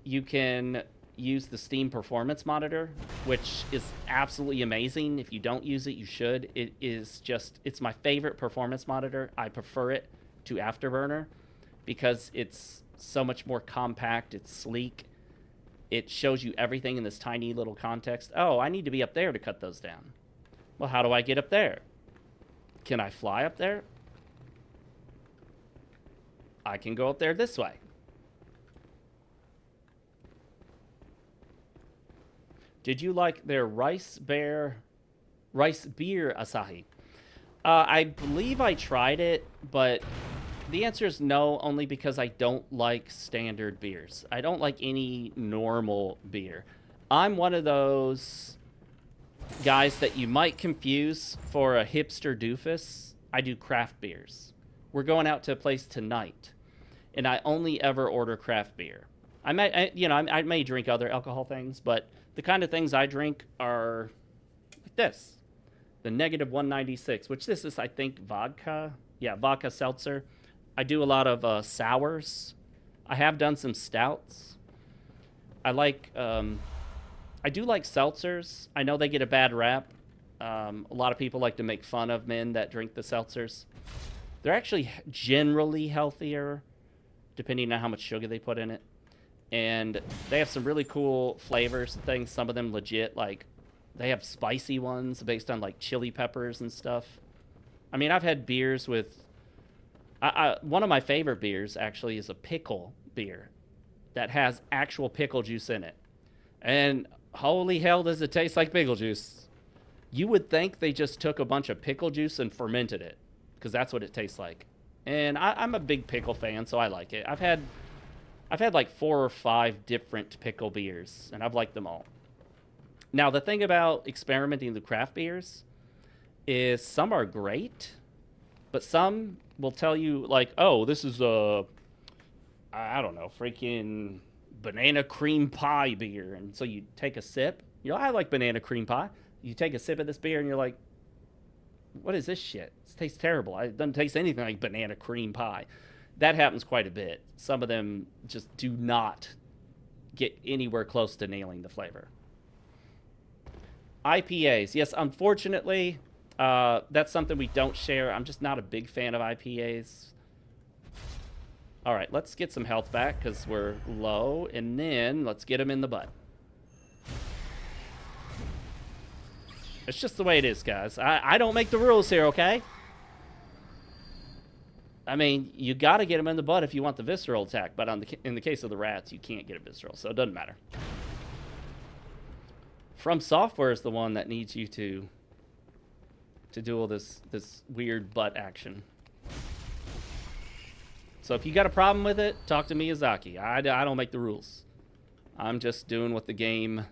you can use the Steam Performance Monitor, which is absolutely amazing. If you don't use it, you should. It is just, it's my favorite performance monitor. I prefer it to Afterburner because it's so much more compact. It's sleek. It shows you everything in this tiny little context. Oh, I need to be up there to cut those down. Well, how do I get up there? Can I fly up there? I can go up there this way. Did you like their rice beer Asahi? I believe I tried it, but the answer is no, only because I don't like standard beers. I don't like any normal beer. I'm one of those guys that you might confuse for a hipster doofus. I do craft beers. We're going out to a place tonight, and I only ever order craft beer. I may drink other alcohol things, but the kind of things I drink are like this. The negative 196, which this is, I think, vodka. Yeah, vodka seltzer. I do a lot of sours. I have done some stouts. I do like seltzers. I know they get a bad rap. A lot of people like to make fun of men that drink the seltzers. They're actually generally healthier, depending on how much sugar they put in it. And they have some really cool flavors and things. Some of them legit, like, they have spicy ones based on, like, chili peppers and stuff. I mean, I've had beers with... one of my favorite beers, actually, is a pickle beer that has actual pickle juice in it. And holy hell, does it taste like pickle juice. You would think they just took a bunch of pickle juice and fermented it, because that's what it tastes like. And I'm a big pickle fan, so I like it. I've had like 4 or 5 different pickle beers, and I've liked them all. Now, the thing about experimenting with craft beers is some are great, but some will tell you, like, oh, this is I don't know, freaking banana cream pie beer. And so you take a sip. You know, I like banana cream pie. You take a sip of this beer and you're like, what is this shit? This tastes terrible. It doesn't taste anything like banana cream pie. That happens quite a bit. Some of them just do not get anywhere close to nailing the flavor. IPAs. Yes, unfortunately, that's something we don't share. I'm just not a big fan of IPAs. All right, let's get some health back because we're low, and then let's get them in the butt. It's just the way it is, guys. I don't make the rules here, okay? I mean, you got to get them in the butt if you want the visceral attack, but in the case of the rats, you can't get a visceral, so it doesn't matter. From Software is the one that needs you to do all this weird butt action. So if you got a problem with it, talk to Miyazaki. I don't make the rules. I'm just doing what the game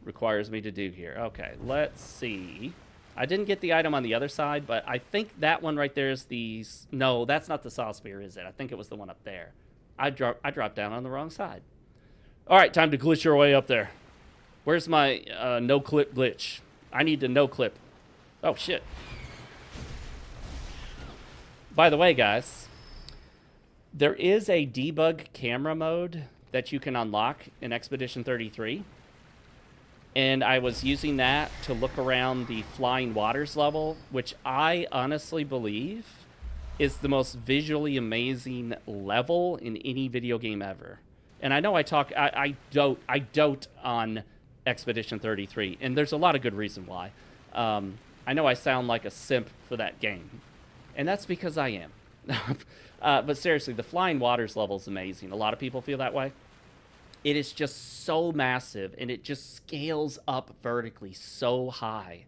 requires me to do here. Okay, let's see. I didn't get the item on the other side, but I think that one right there is the... No, that's not the saw spear, is it? I think it was the one up there. I dropped down on the wrong side. All right, time to glitch your way up there. Where's my no-clip glitch? I need to no-clip. Oh, shit. By the way, guys, there is a debug camera mode that you can unlock in Expedition 33. And I was using that to look around the Flying Waters level, which I honestly believe is the most visually amazing level in any video game ever. And I know I dote on Expedition 33, and there's a lot of good reason why. I know I sound like a simp for that game, and that's because I am. But seriously, the Flying Waters level is amazing. A lot of people feel that way. It is just so massive, and it just scales up vertically so high.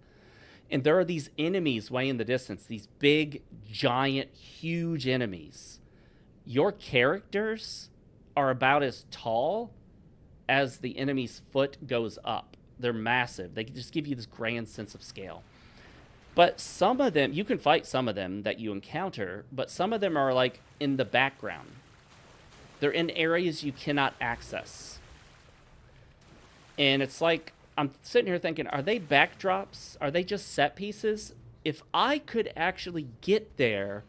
And there are these enemies way in the distance, these big, giant, huge enemies. Your characters are about as tall as the enemy's foot goes up. They're massive. They just give you this grand sense of scale. But some of them, you can fight some of them that you encounter, but some of them are like in the background. They're in areas you cannot access. And it's like, I'm sitting here thinking, are they backdrops? Are they just set pieces? If I could actually get there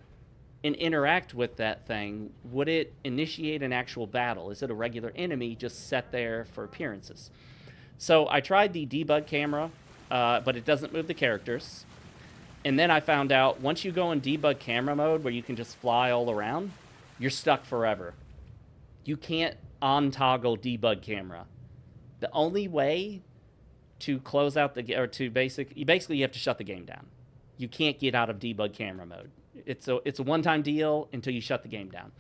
and interact with that thing, would it initiate an actual battle? Is it a regular enemy just set there for appearances? So I tried the debug camera, but it doesn't move the characters. And then I found out once you go in debug camera mode where you can just fly all around, you're stuck forever. You can't on-toggle debug camera. The only way to close out the game, or to basically you have to shut the game down. You can't get out of debug camera mode. It's a one-time deal until you shut the game down.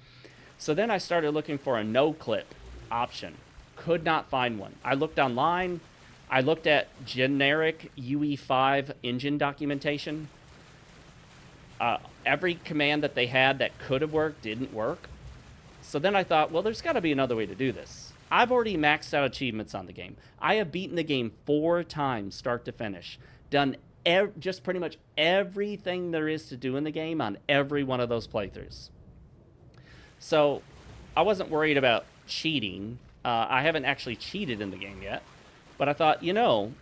So then I started looking for a no-clip option. Could not find one. I looked online. I looked at generic UE5 engine documentation. Every command that they had that could have worked didn't work. So then I thought, well, there's got to be another way to do this. I've already maxed out achievements on the game. I have beaten the game 4 times, start to finish. Done just pretty much everything there is to do in the game on every one of those playthroughs. So I wasn't worried about cheating. I haven't actually cheated in the game yet. But I thought, you know,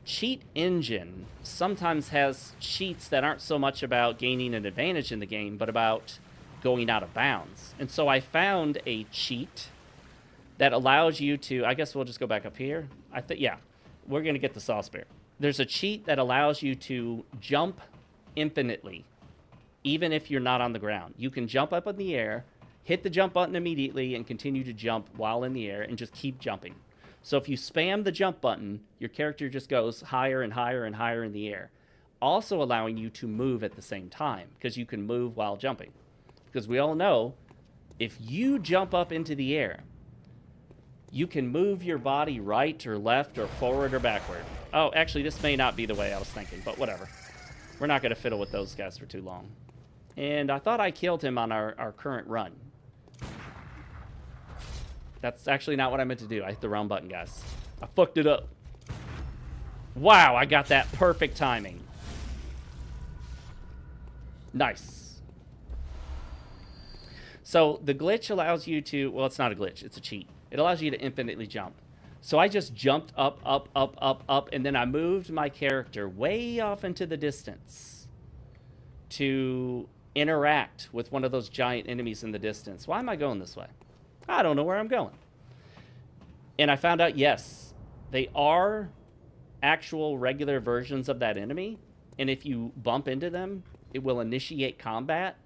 Cheat Engine sometimes has cheats that aren't so much about gaining an advantage in the game, but about going out of bounds. And so I found a cheat that allows you to, I guess we'll just go back up here. Yeah, we're going to get the saw spear. There's a cheat that allows you to jump infinitely, even if you're not on the ground. You can jump up in the air, hit the jump button immediately, and continue to jump while in the air, and just keep jumping. So if you spam the jump button, your character just goes higher and higher and higher in the air, also allowing you to move at the same time, because you can move while jumping. Because we all know, if you jump up into the air, you can move your body right or left or forward or backward. Oh, actually, this may not be the way I was thinking, but whatever. We're not going to fiddle with those guys for too long. And I thought I killed him on our current run. That's actually not what I meant to do. I hit the wrong button, guys. I fucked it up. Wow, I got that perfect timing. Nice. So the glitch allows you to, well, it's not a glitch, it's a cheat. It allows you to infinitely jump. So I just jumped up, up, up, up, up, and then I moved my character way off into the distance to interact with one of those giant enemies in the distance. Why am I going this way? I don't know where I'm going. And I found out, yes, they are actual regular versions of that enemy. And if you bump into them, it will initiate combat.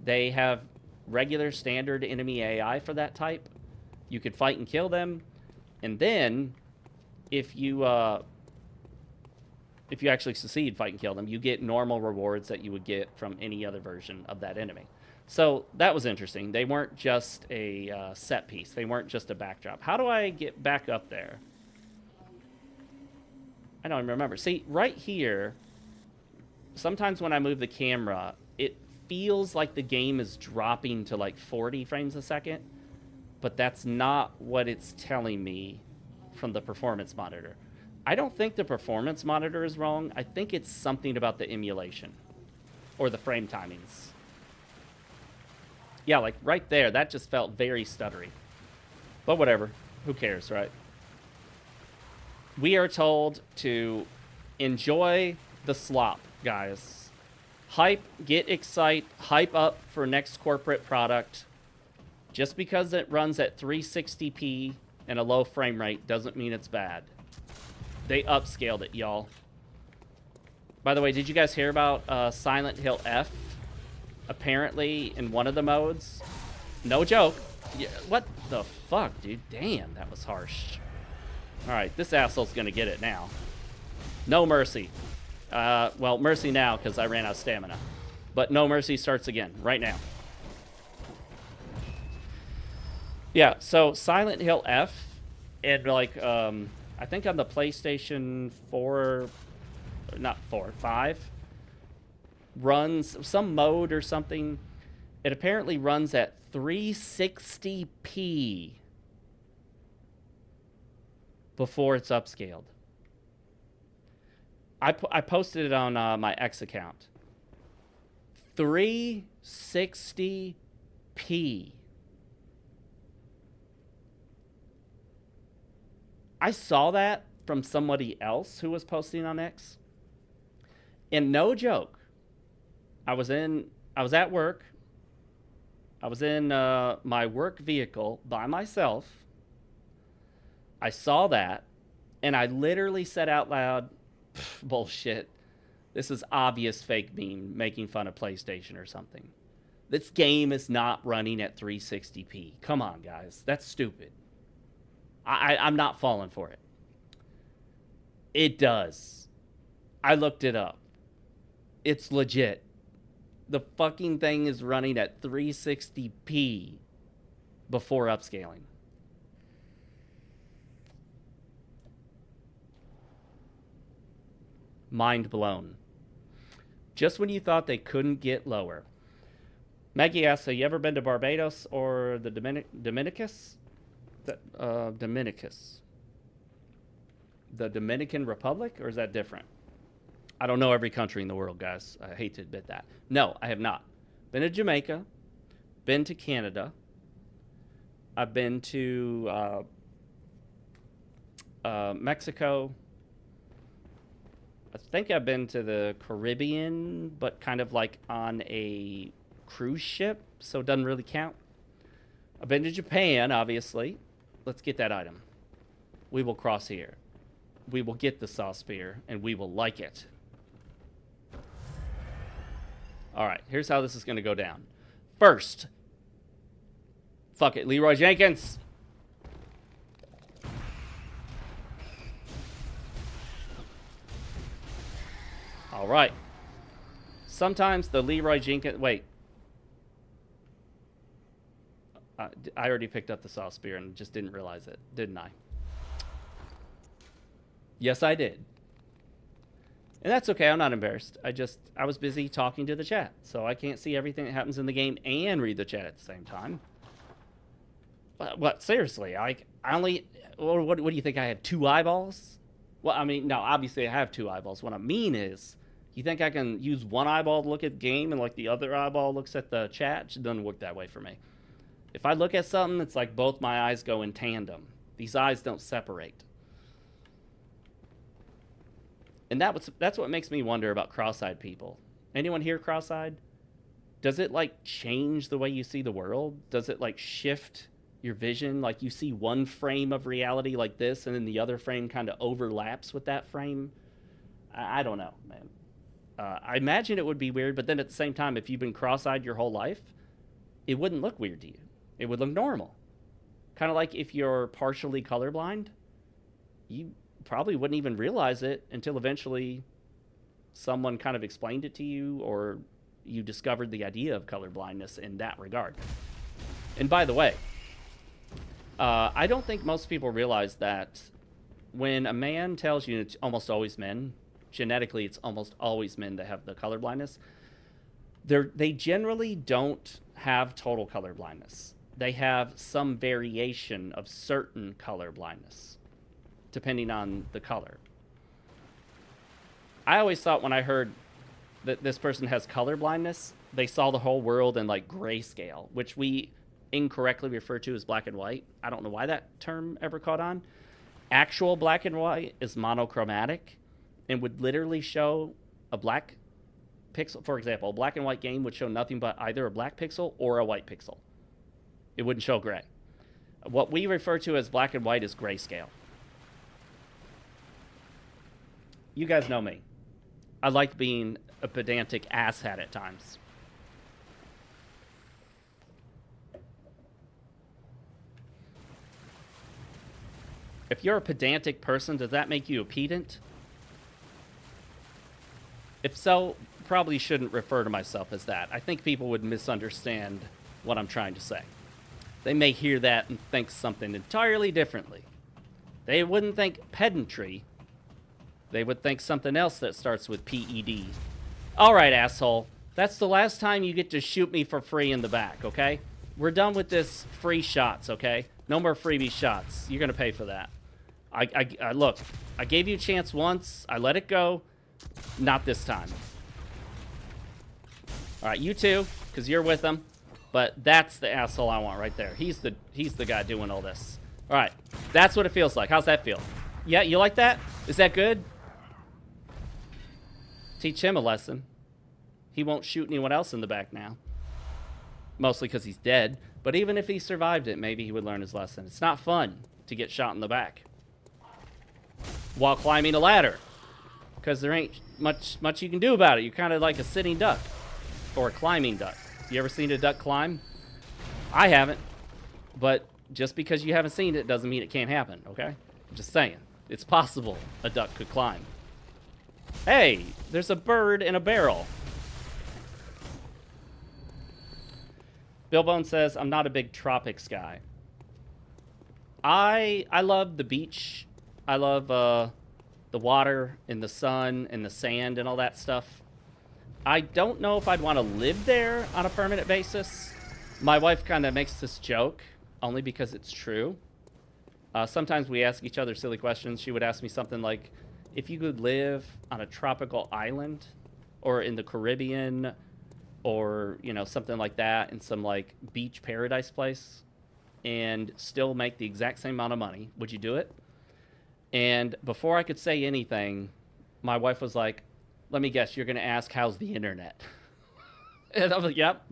They have regular standard enemy AI for that type. You could fight and kill them. And then, if you actually succeed, fight and kill them, you get normal rewards that you would get from any other version of that enemy. So that was interesting. They weren't just a set piece. They weren't just a backdrop. How do I get back up there? I don't even remember. See, right here, sometimes when I move the camera, it feels like the game is dropping to like 40 frames a second. But that's not what it's telling me from the performance monitor. I don't think the performance monitor is wrong. I think it's something about the emulation or the frame timings. Yeah, like right there, that just felt very stuttery. But whatever, who cares, right? We are told to enjoy the slop, guys. Hype, get excited, hype up for next corporate product. Just because it runs at 360p and a low frame rate doesn't mean it's bad. They upscaled it, y'all. By the way, did you guys hear about Silent Hill F? Apparently, in one of the modes. No joke. Yeah, what the fuck, dude? Damn, that was harsh. Alright, this asshole's gonna get it now. No mercy. Well, mercy now, because I ran out of stamina. But no mercy starts again, right now. Yeah, so Silent Hill F, and like, I think on the PlayStation 4, not 4, 5, runs some mode or something. It apparently runs at 360p before it's upscaled. I posted it on my X account. 360p. I saw that from somebody else who was posting on X. And no joke, I was at work. I was in my work vehicle by myself. I saw that, and I literally said out loud, bullshit. This is obvious fake meme making fun of PlayStation or something. This game is not running at 360p. Come on, guys. That's stupid. I'm not falling for it. It does. I looked it up. It's legit. The fucking thing is running at 360p before upscaling. Mind blown. Just when you thought they couldn't get lower. Maggie asks, have you ever been to Barbados or the Dominicus? Dominicus. The Dominican Republic? Or is that different? I don't know every country in the world, guys. I hate to admit that. No, I have not. Been to Jamaica. Been to Canada. I've been to Mexico. I think I've been to the Caribbean, but kind of like on a cruise ship, so it doesn't really count. I've been to Japan, obviously. Let's get that item. We will cross here. We will get the sauce spear, and we will like it. All right, here's how this is going to go down. First, fuck it, Leroy Jenkins. All right. Sometimes the Leroy Jenkins... Wait. I already picked up the sauce spear and just didn't realize it, didn't I? Yes, I did. And that's okay. I'm not embarrassed. I was busy talking to the chat, so I can't see everything that happens in the game and read the chat at the same time. What? Seriously? I only... What do you think? I have 2 eyeballs? Well, I mean, no, obviously I have 2 eyeballs. What I mean is, you think I can use one eyeball to look at the game and like the other eyeball looks at the chat? It doesn't work that way for me. If I look at something, it's like both my eyes go in tandem. These eyes don't separate. And that's what makes me wonder about cross-eyed people. Anyone here cross-eyed? Does it like change the way you see the world? Does it like shift your vision? Like you see one frame of reality like this and then the other frame kind of overlaps with that frame? I don't know, man. I imagine it would be weird, but then at the same time, if you've been cross-eyed your whole life, it wouldn't look weird to you. It would look normal. Kind of like if you're partially colorblind, you probably wouldn't even realize it until eventually someone kind of explained it to you, or you discovered the idea of colorblindness in that regard. And by the way, I don't think most people realize that when a man tells you, it's almost always men, genetically it's almost always men that have the color blindness, they generally don't have total color blindness. They have some variation of certain color blindness, depending on the color. I always thought when I heard that this person has color blindness, they saw the whole world in like grayscale, which we incorrectly refer to as black and white. I don't know why that term ever caught on. Actual black and white is monochromatic and would literally show a black pixel. For example, a black and white game would show nothing but either a black pixel or a white pixel. It wouldn't show gray. What we refer to as black and white is grayscale. You guys know me. I like being a pedantic asshat at times. If you're a pedantic person, does that make you a pedant? If so, probably shouldn't refer to myself as that. I think people would misunderstand what I'm trying to say. They may hear that and think something entirely differently. They wouldn't think pedantry. They would think something else that starts with P-E-D. All right, asshole. That's the last time you get to shoot me for free in the back, okay? We're done with this free shots, okay? No more freebie shots. You're going to pay for that. Look, I gave you a chance once. I let it go. Not this time. All right, you too, because you're with them. But that's the asshole I want right there. He's the guy doing all this. All right, that's what it feels like. How's that feel? Yeah, you like that? Is that good? Teach him a lesson. He won't shoot anyone else in the back now. Mostly because he's dead. But even if he survived it, maybe he would learn his lesson. It's not fun to get shot in the back while climbing a ladder, because there ain't much you can do about it. You're kind of like a sitting duck or a climbing duck. You ever seen a duck climb? I haven't. But just because you haven't seen it doesn't mean it can't happen, okay? I'm just saying. It's possible a duck could climb. Hey, there's a bird in a barrel. Billbone says, I'm not a big tropics guy. I love the beach. I love the water and the sun and the sand and all that stuff. I don't know if I'd want to live there on a permanent basis. My wife kind of makes this joke, only because it's true. Sometimes we ask each other silly questions. She would ask me something like, if you could live on a tropical island or in the Caribbean or, you know, something like that in some like beach paradise place and still make the exact same amount of money, would you do it? And before I could say anything, my wife was like, let me guess, you're going to ask, how's the internet? And I was like, yep.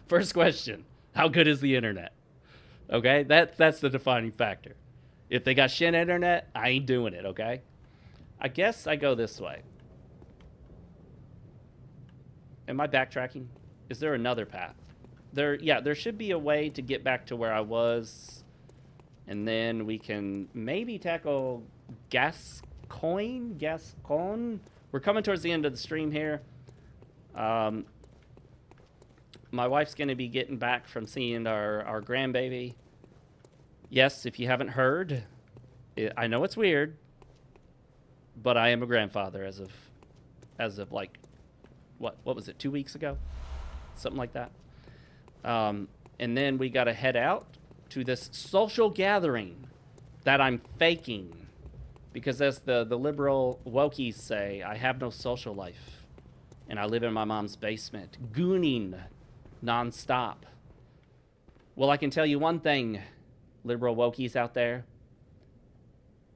First question, how good is the internet? Okay, that's the defining factor. If they got shit internet, I ain't doing it, okay? I guess I go this way. Am I backtracking? Is there another path? There should be a way to get back to where I was. And then we can maybe tackle Gascoigne? We're coming towards the end of the stream here. My wife's going to be getting back from seeing our grandbaby. Yes, if you haven't heard, I know it's weird, but I am a grandfather as of like, what was it, 2 weeks ago? Something like that. And then we got to head out to this social gathering that I'm faking. Because as the liberal wokies say, I have no social life. And I live in my mom's basement, gooning nonstop. Well, I can tell you one thing, liberal wokies out there.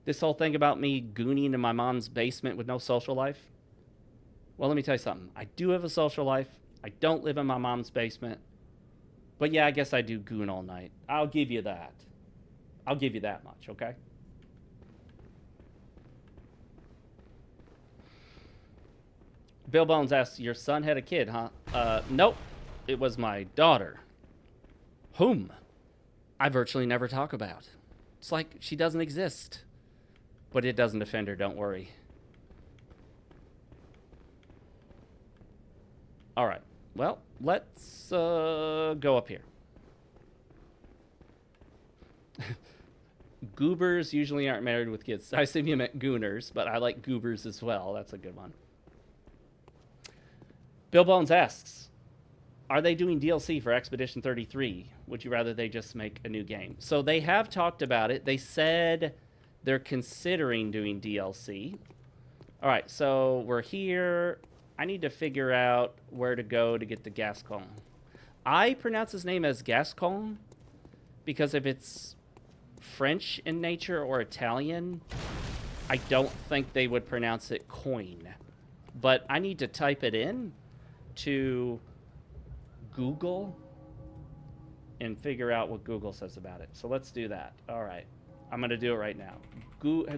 This whole thing about me gooning in my mom's basement with no social life. Well, let me tell you something. I do have a social life. I don't live in my mom's basement. But yeah, I guess I do goon all night. I'll give you that. I'll give you that much, okay? Bill Bones asks, your son had a kid, huh? Nope. It was my daughter. Whom I virtually never talk about. It's like she doesn't exist. But it doesn't offend her, don't worry. All right. Well, let's go up here. Goobers usually aren't married with kids. I assume you meant gooners, but I like goobers as well. That's a good one. Bill Bones asks, are they doing DLC for Expedition 33? Would you rather they just make a new game? So they have talked about it. They said they're considering doing DLC. All right, so we're here. I need to figure out where to go to get the Gascon. I pronounce his name as Gascon because if it's French in nature or Italian, I don't think they would pronounce it coin. But I need to type it in to Google and figure out what Google says about it. So let's do that. All right. I'm going to do it right now. Google.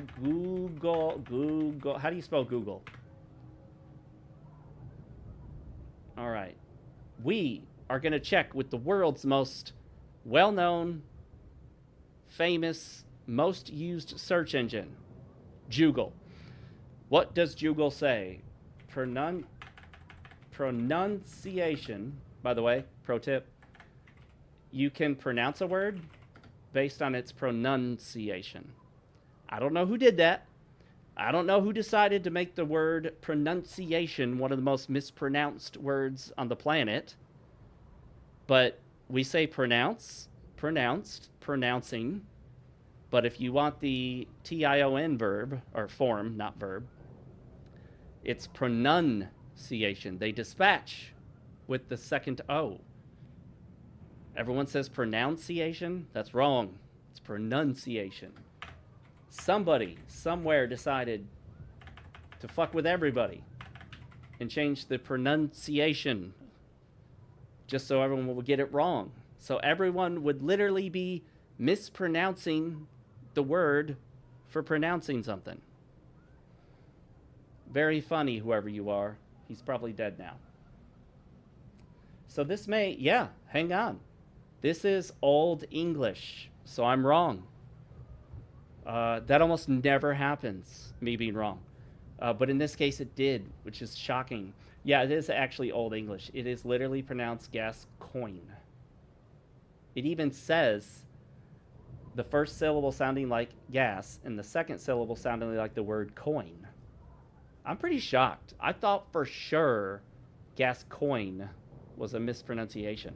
How do you spell Google? All right. We are going to check with the world's most well-known, famous, most used search engine, Google. What does Google say? Pronunciation, by the way, pro tip. You can pronounce a word based on its pronunciation. I don't know who did that. I don't know who decided to make the word pronunciation one of the most mispronounced words on the planet. But we say pronounce, pronounced, pronouncing. But if you want the TION verb, or form, not verb, it's pronunciation. They dispatch with the second O. Everyone says pronunciation. That's wrong. It's pronunciation. Somebody, somewhere decided to fuck with everybody and change the pronunciation just so everyone would get it wrong. So everyone would literally be mispronouncing the word for pronouncing something. Very funny, whoever you are. He's probably dead now. So this may, yeah, hang on. This is Old English, so I'm wrong. That almost never happens, me being wrong. But in this case, it did, which is shocking. Yeah, it is actually Old English. It is literally pronounced Gascoigne. It even says the first syllable sounding like gas and the second syllable sounding like the word coin. I'm pretty shocked. I thought for sure Gascoigne was a mispronunciation.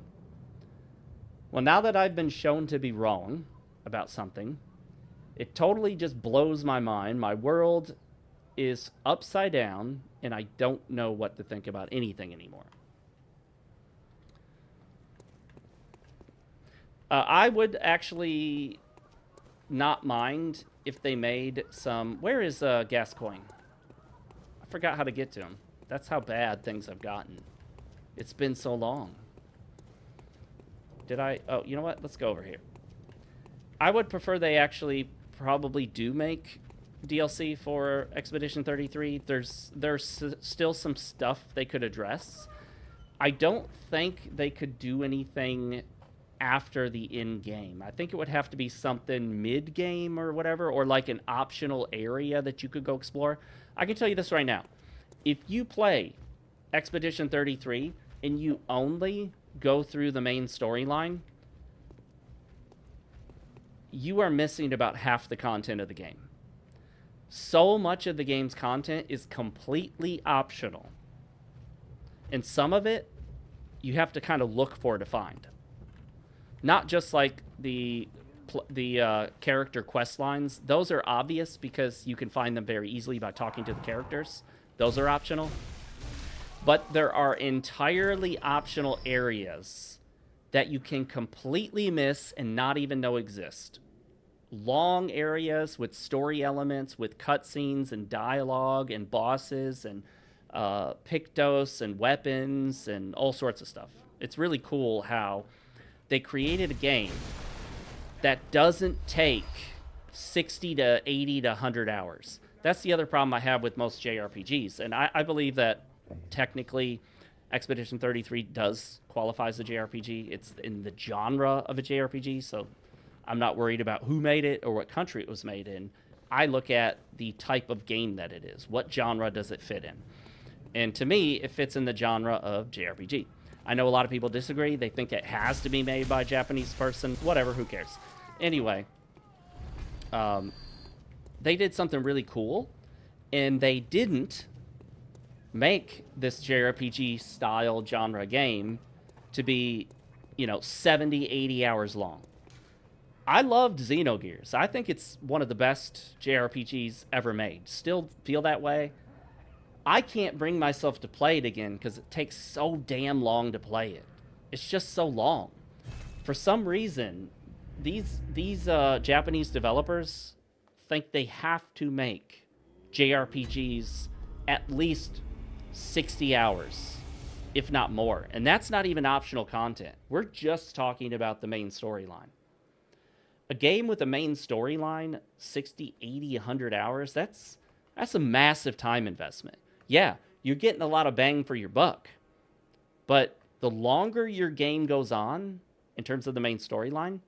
Well, now that I've been shown to be wrong about something, it totally just blows my mind. My world is upside down, and I don't know what to think about anything anymore. I would actually not mind if they made some... Where is Gascoigne? I forgot how to get to him. That's how bad things have gotten. It's been so long. Did I... Oh, you know what? Let's go over here. I would prefer they actually probably do make DLC for Expedition 33. There's still some stuff they could address. I don't think they could do anything after the in-game. I think it would have to be something mid-game or whatever, or like an optional area that you could go explore. I can tell you this right now. If you play Expedition 33 and you only go through the main storyline, you are missing about half the content of the game. So much of the game's content is completely optional. And some of it, you have to kind of look for to find. Not just like the character quest lines. Those are obvious because you can find them very easily by talking to the characters. Those are optional. But there are entirely optional areas that you can completely miss and not even know exist. Long areas with story elements, with cutscenes and dialogue and bosses and pictos and weapons and all sorts of stuff. It's really cool how they created a game that doesn't take 60 to 80 to 100 hours. That's the other problem I have with most JRPGs. And I believe that technically Expedition 33 does qualify as a JRPG. It's in the genre of a JRPG, so I'm not worried about who made it or what country it was made in. I look at the type of game that it is. What genre does it fit in? And to me, it fits in the genre of JRPG. I know a lot of people disagree. They think it has to be made by a Japanese person. Whatever, who cares? Anyway, they did something really cool, and they didn't make this JRPG style genre game to be, 70, 80 hours long. I loved Xenogears. I think it's one of the best JRPGs ever made. Still feel that way. I can't bring myself to play it again because it takes so damn long to play it. It's just so long. For some reason, these Japanese developers think they have to make JRPGs at least 60 hours, if not more. And that's not even optional content. We're just talking about the main storyline. A game with a main storyline, 60, 80, 100 hours, that's a massive time investment. Yeah, you're getting a lot of bang for your buck. But the longer your game goes on, in terms of the main storyline,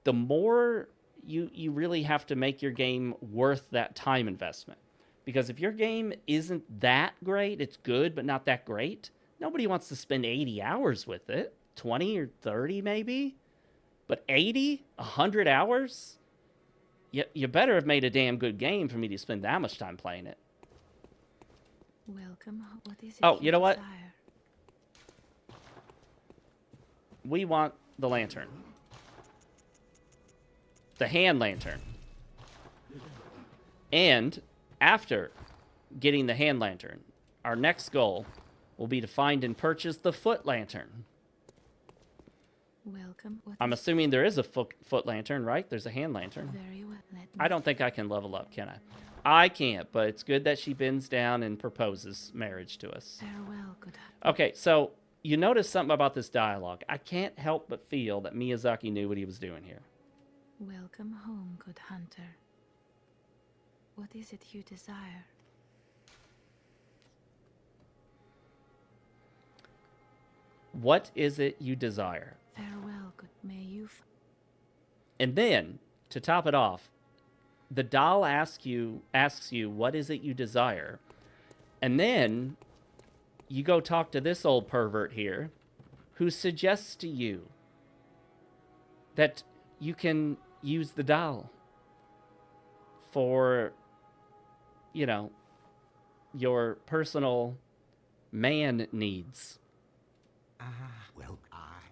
the more you really have to make your game worth that time investment. Because if your game isn't that great, it's good, but not that great, nobody wants to spend 80 hours with it. 20 or 30 maybe? But 80, 100 hours? You better have made a damn good game for me to spend that much time playing it. Welcome. What is it? Oh, you know what? Desire? We want the lantern. The hand lantern. And after getting the hand lantern, our next goal will be to find and purchase the foot lantern. Welcome. What I'm is assuming there is a foot lantern, right? There's a hand lantern. very well. Let me I don't think I can level up, can I? I can't, but it's good that she bends down and proposes marriage to us. farewell, good. Okay, so you notice something about this dialogue. I can't help but feel that Miyazaki knew what he was doing here. Welcome home, good hunter. What is it you desire? What is it you desire? Farewell, good. May you. And then, to top it off, the doll asks you, what is it you desire? And then you go talk to this old pervert here who suggests to you that you can use the doll for, your personal man needs. Well,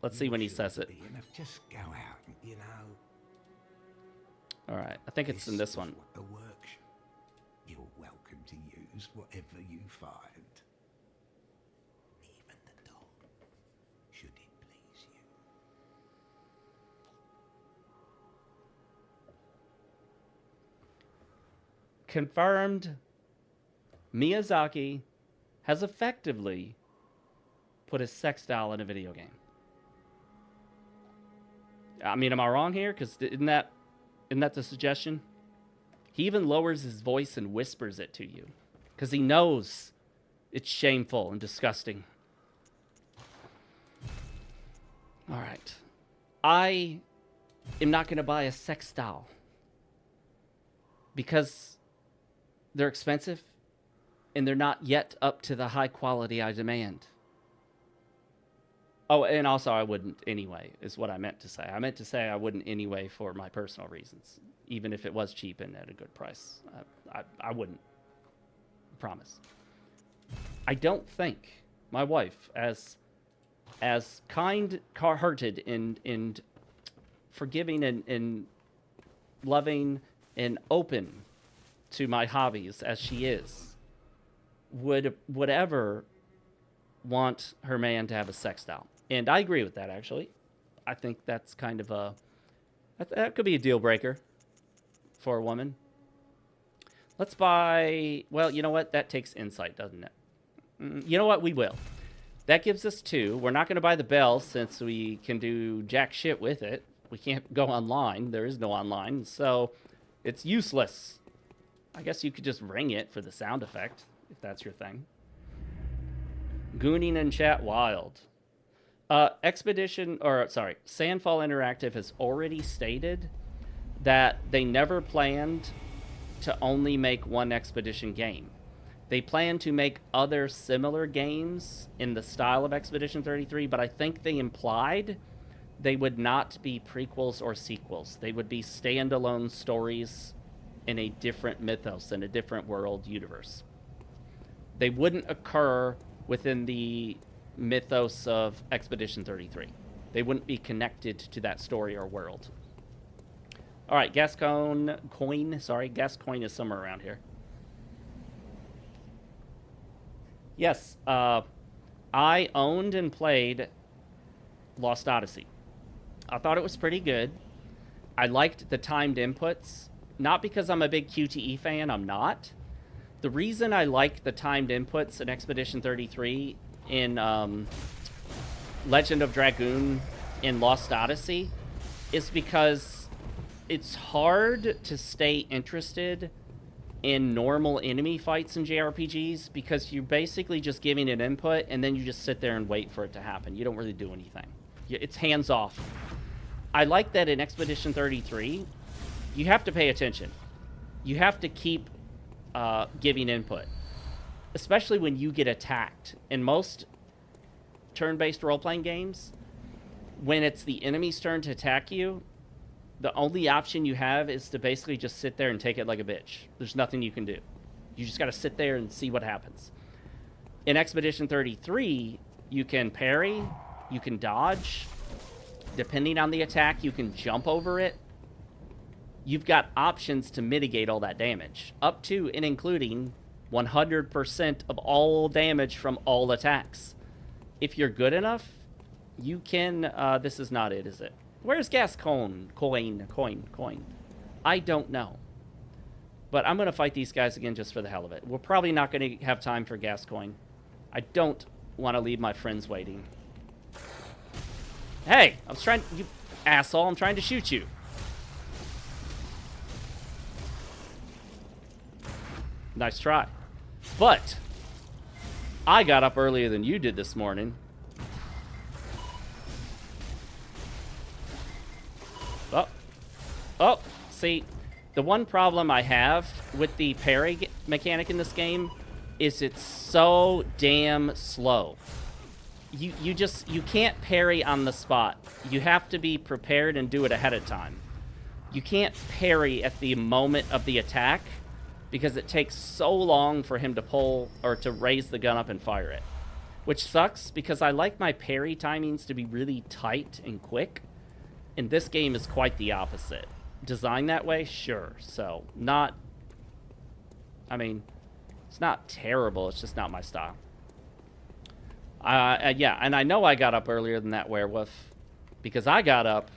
Let's see when he says it. Just go out, All right, I think it's in this one. What the works. You're welcome to use whatever you find. Even the doll, should it please you. Confirmed, Miyazaki has effectively put a sex doll in a video game. I mean, am I wrong here? Because isn't that the suggestion? He even lowers his voice and whispers it to you because he knows it's shameful and disgusting. All right. I am not going to buy a sex doll because they're expensive and they're not yet up to the high quality I demand. Oh, and also I wouldn't anyway, is what I meant to say. I meant to say I wouldn't anyway for my personal reasons, even if it was cheap and at a good price. I wouldn't. Promise. I don't think my wife, as kind-hearted and forgiving and loving and open to my hobbies as she is, would ever want her man to have a sex doll. And I agree with that, actually. I think that's kind of a... That could be a deal breaker for a woman. Let's buy... Well, you know what? That takes insight, doesn't it? You know what? We will. That gives us 2. We're not going to buy the bell since we can do jack shit with it. We can't go online. There is no online. So it's useless. I guess you could just ring it for the sound effect, if that's your thing. Gooning in chat wild. Sandfall Interactive has already stated that they never planned to only make one Expedition game. They plan to make other similar games in the style of Expedition 33, but I think they implied they would not be prequels or sequels. They would be standalone stories in a different mythos, in a different world universe. They wouldn't occur within the mythos of Expedition 33. They wouldn't be connected to that story or world. All right, Gascoigne is somewhere around here. Yes, I owned and played Lost Odyssey. I thought it was pretty good. I liked the timed inputs, not because I'm a big QTE fan, I'm not. The reason I like the timed inputs in Expedition 33 in Legend of Dragoon in Lost Odyssey is because it's hard to stay interested in normal enemy fights in JRPGs because you're basically just giving an input and then you just sit there and wait for it to happen. You don't really do anything. It's hands off. I like that in Expedition 33, you have to pay attention. You have to keep giving input, especially when you get attacked. In most turn-based role-playing games, when it's the enemy's turn to attack you, the only option you have is to basically just sit there and take it like a bitch. There's nothing you can do. You just got to sit there and see what happens. In Expedition 33, you can parry, you can dodge. Depending on the attack, you can jump over it. You've got options to mitigate all that damage, up to and including 100% of all damage from all attacks. If you're good enough, you can... this is not it, is it? Where's Gascoigne? Coin. I don't know. But I'm going to fight these guys again just for the hell of it. We're probably not going to have time for Gascoigne. I don't want to leave my friends waiting. Hey, I was trying... You asshole, I'm trying to shoot you. Nice try. But I got up earlier than you did this morning. Oh, see, the one problem I have with the parry mechanic in this game is it's so damn slow. You can't parry on the spot. You have to be prepared and do it ahead of time. You can't parry at the moment of the attack because it takes so long for him to pull or to raise the gun up and fire it. Which sucks because I like my parry timings to be really tight and quick. And this game is quite the opposite. Designed that way? Sure. So, not... I mean, it's not terrible. It's just not my style. Yeah, and I know I got up earlier than that werewolf because I got up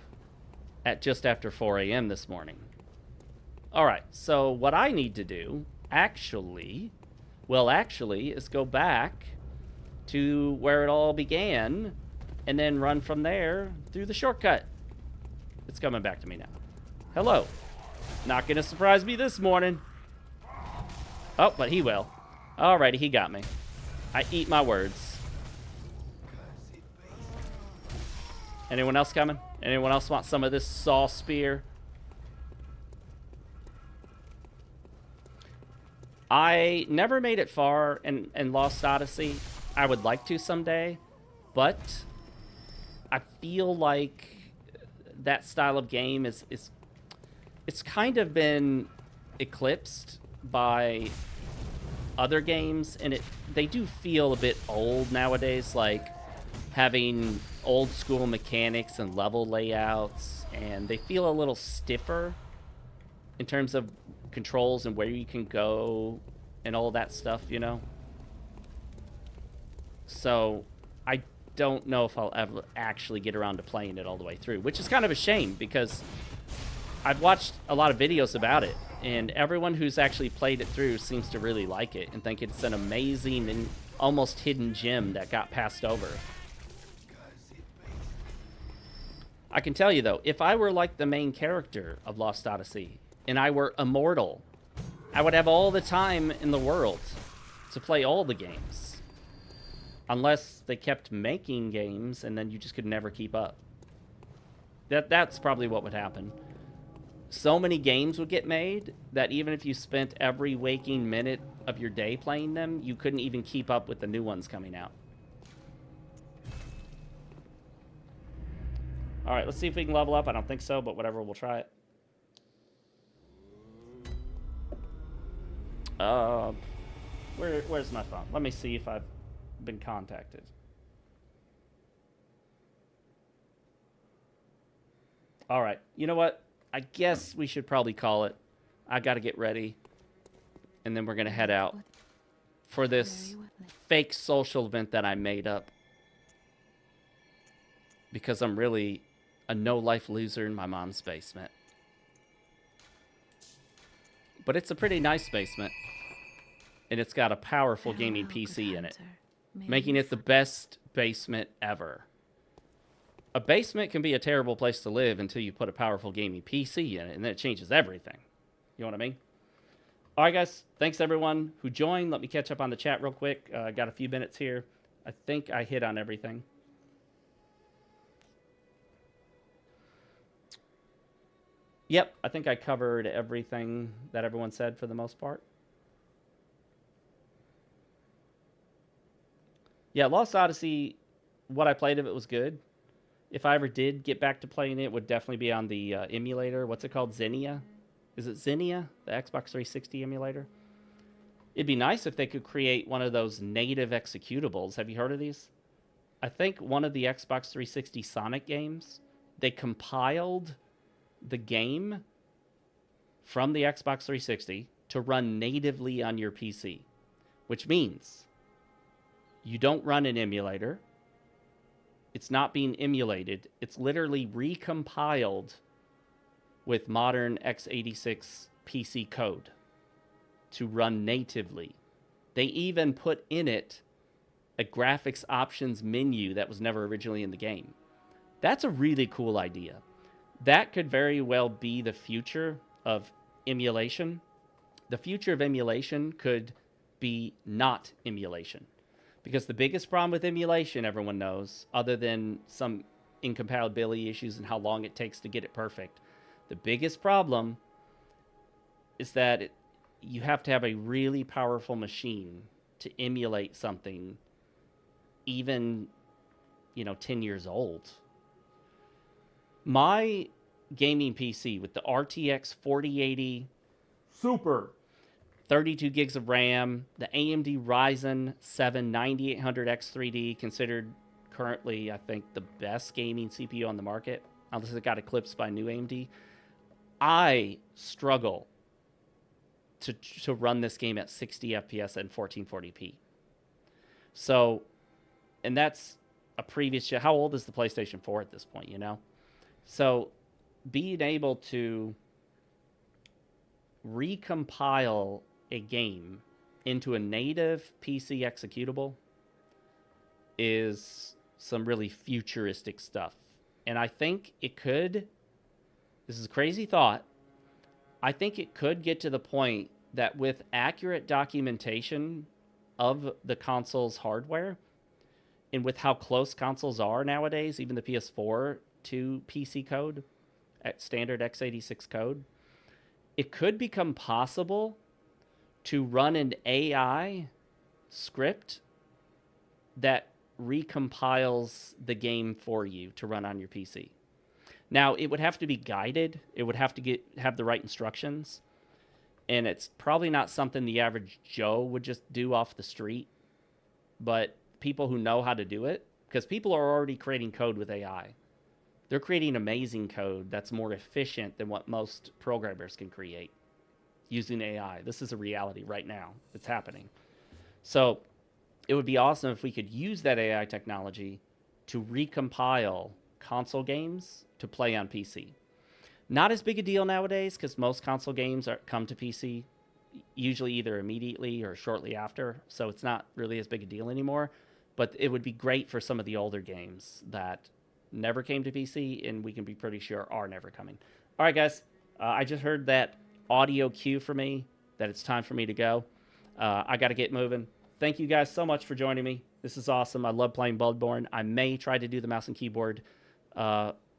at just after 4 a.m. this morning. Alright, so what I need to do, actually, is go back to where it all began and then run from there through the shortcut. It's coming back to me now. Hello. Not gonna surprise me this morning. Oh, but he will. Alrighty, he got me. I eat my words. Anyone else coming? Anyone else want some of this saw spear? I never made it far in Lost Odyssey. I would like to someday, but I feel like that style of game is it's kind of been eclipsed by other games, and they do feel a bit old nowadays, like having old school mechanics and level layouts, and they feel a little stiffer in terms of controls and where you can go and all that stuff, you know? So don't know if I'll ever actually get around to playing it all the way through, which is kind of a shame because I've watched a lot of videos about it, and everyone who's actually played it through seems to really like it and think it's an amazing and almost hidden gem that got passed over. I can tell you, though, if I were like the main character of Lost Odyssey and I were immortal, I would have all the time in the world to play all the games. Unless they kept making games and then you just could never keep up. That's probably what would happen. So many games would get made that even if you spent every waking minute of your day playing them, you couldn't even keep up with the new ones coming out. All right, let's see if we can level up. I don't think so, but whatever, we'll try it. Where's my phone? Let me see if I've been contacted. All right, you know what? I guess we should probably call it. I got to get ready, and then we're going to head out for this fake social event that I made up because I'm really a no-life loser in my mom's basement. But it's a pretty nice basement, and it's got a powerful gaming PC in it, making it the best basement ever. A basement can be a terrible place to live until you put a powerful gaming PC in it, and then it changes everything. You know what I mean? All right, guys. Thanks, everyone who joined. Let me catch up on the chat real quick. Got a few minutes here. I think I hit on everything. Yep, I think I covered everything that everyone said for the most part. Yeah, Lost Odyssey, what I played of it was good. If I ever did get back to playing it, would definitely be on the emulator. What's it called? Xenia? Is it Xenia? The Xbox 360 emulator? It'd be nice if they could create one of those native executables. Have you heard of these? I think one of the Xbox 360 Sonic games, they compiled the game from the Xbox 360 to run natively on your PC, which means you don't run an emulator. It's not being emulated. It's literally recompiled with modern x86 PC code to run natively. They even put in it a graphics options menu that was never originally in the game. That's a really cool idea. That could very well be the future of emulation. The future of emulation could be not emulation. Because the biggest problem with emulation, everyone knows, other than some incompatibility issues and how long it takes to get it perfect, the biggest problem is that you have to have a really powerful machine to emulate something even, 10 years old. My gaming PC with the RTX 4080 Super, 32 gigs of RAM, the AMD Ryzen 7 9800X3D, considered currently, I think, the best gaming CPU on the market, unless it got eclipsed by new AMD. I struggle to run this game at 60 FPS and 1440p. So, and that's a previous... How old is the PlayStation 4 at this point, So, being able to recompile a game into a native PC executable is some really futuristic stuff. And I think it could, this is a crazy thought, I think it could get to the point that with accurate documentation of the console's hardware, and with how close consoles are nowadays, even the PS4 to PC code, at standard x86 code, it could become possible to run an AI script that recompiles the game for you to run on your PC. Now, it would have to be guided. It would have to have the right instructions. And it's probably not something the average Joe would just do off the street. But people who know how to do it, because people are already creating code with AI. They're creating amazing code that's more efficient than what most programmers can create using AI. This is a reality right now. It's happening. So it would be awesome if we could use that AI technology to recompile console games to play on PC. Not as big a deal nowadays because most console games come to PC usually either immediately or shortly after, so it's not really as big a deal anymore. But it would be great for some of the older games that never came to PC, and we can be pretty sure are never coming. All right, guys. I just heard that audio cue for me that it's time for me to go. I got to get moving. Thank you guys so much for joining me. This is awesome. I love playing Bloodborne. I may try to do the mouse and keyboard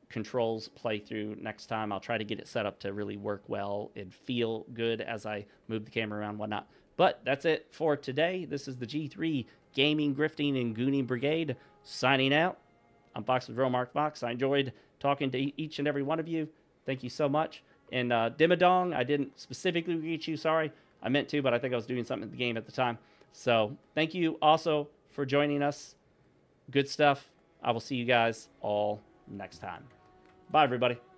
controls playthrough next time. I'll try to get it set up to really work well and feel good as I move the camera around and whatnot. But that's it for today. This is the G3 Gaming, Grifting, and Gooning Brigade signing out. I'm Fox with RealMarcFoxx. I enjoyed talking to each and every one of you. Thank you so much. And Dimmadong, I didn't specifically reach you, sorry. I meant to, but I think I was doing something in the game at the time. So thank you also for joining us. Good stuff. I will see you guys all next time. Bye, everybody.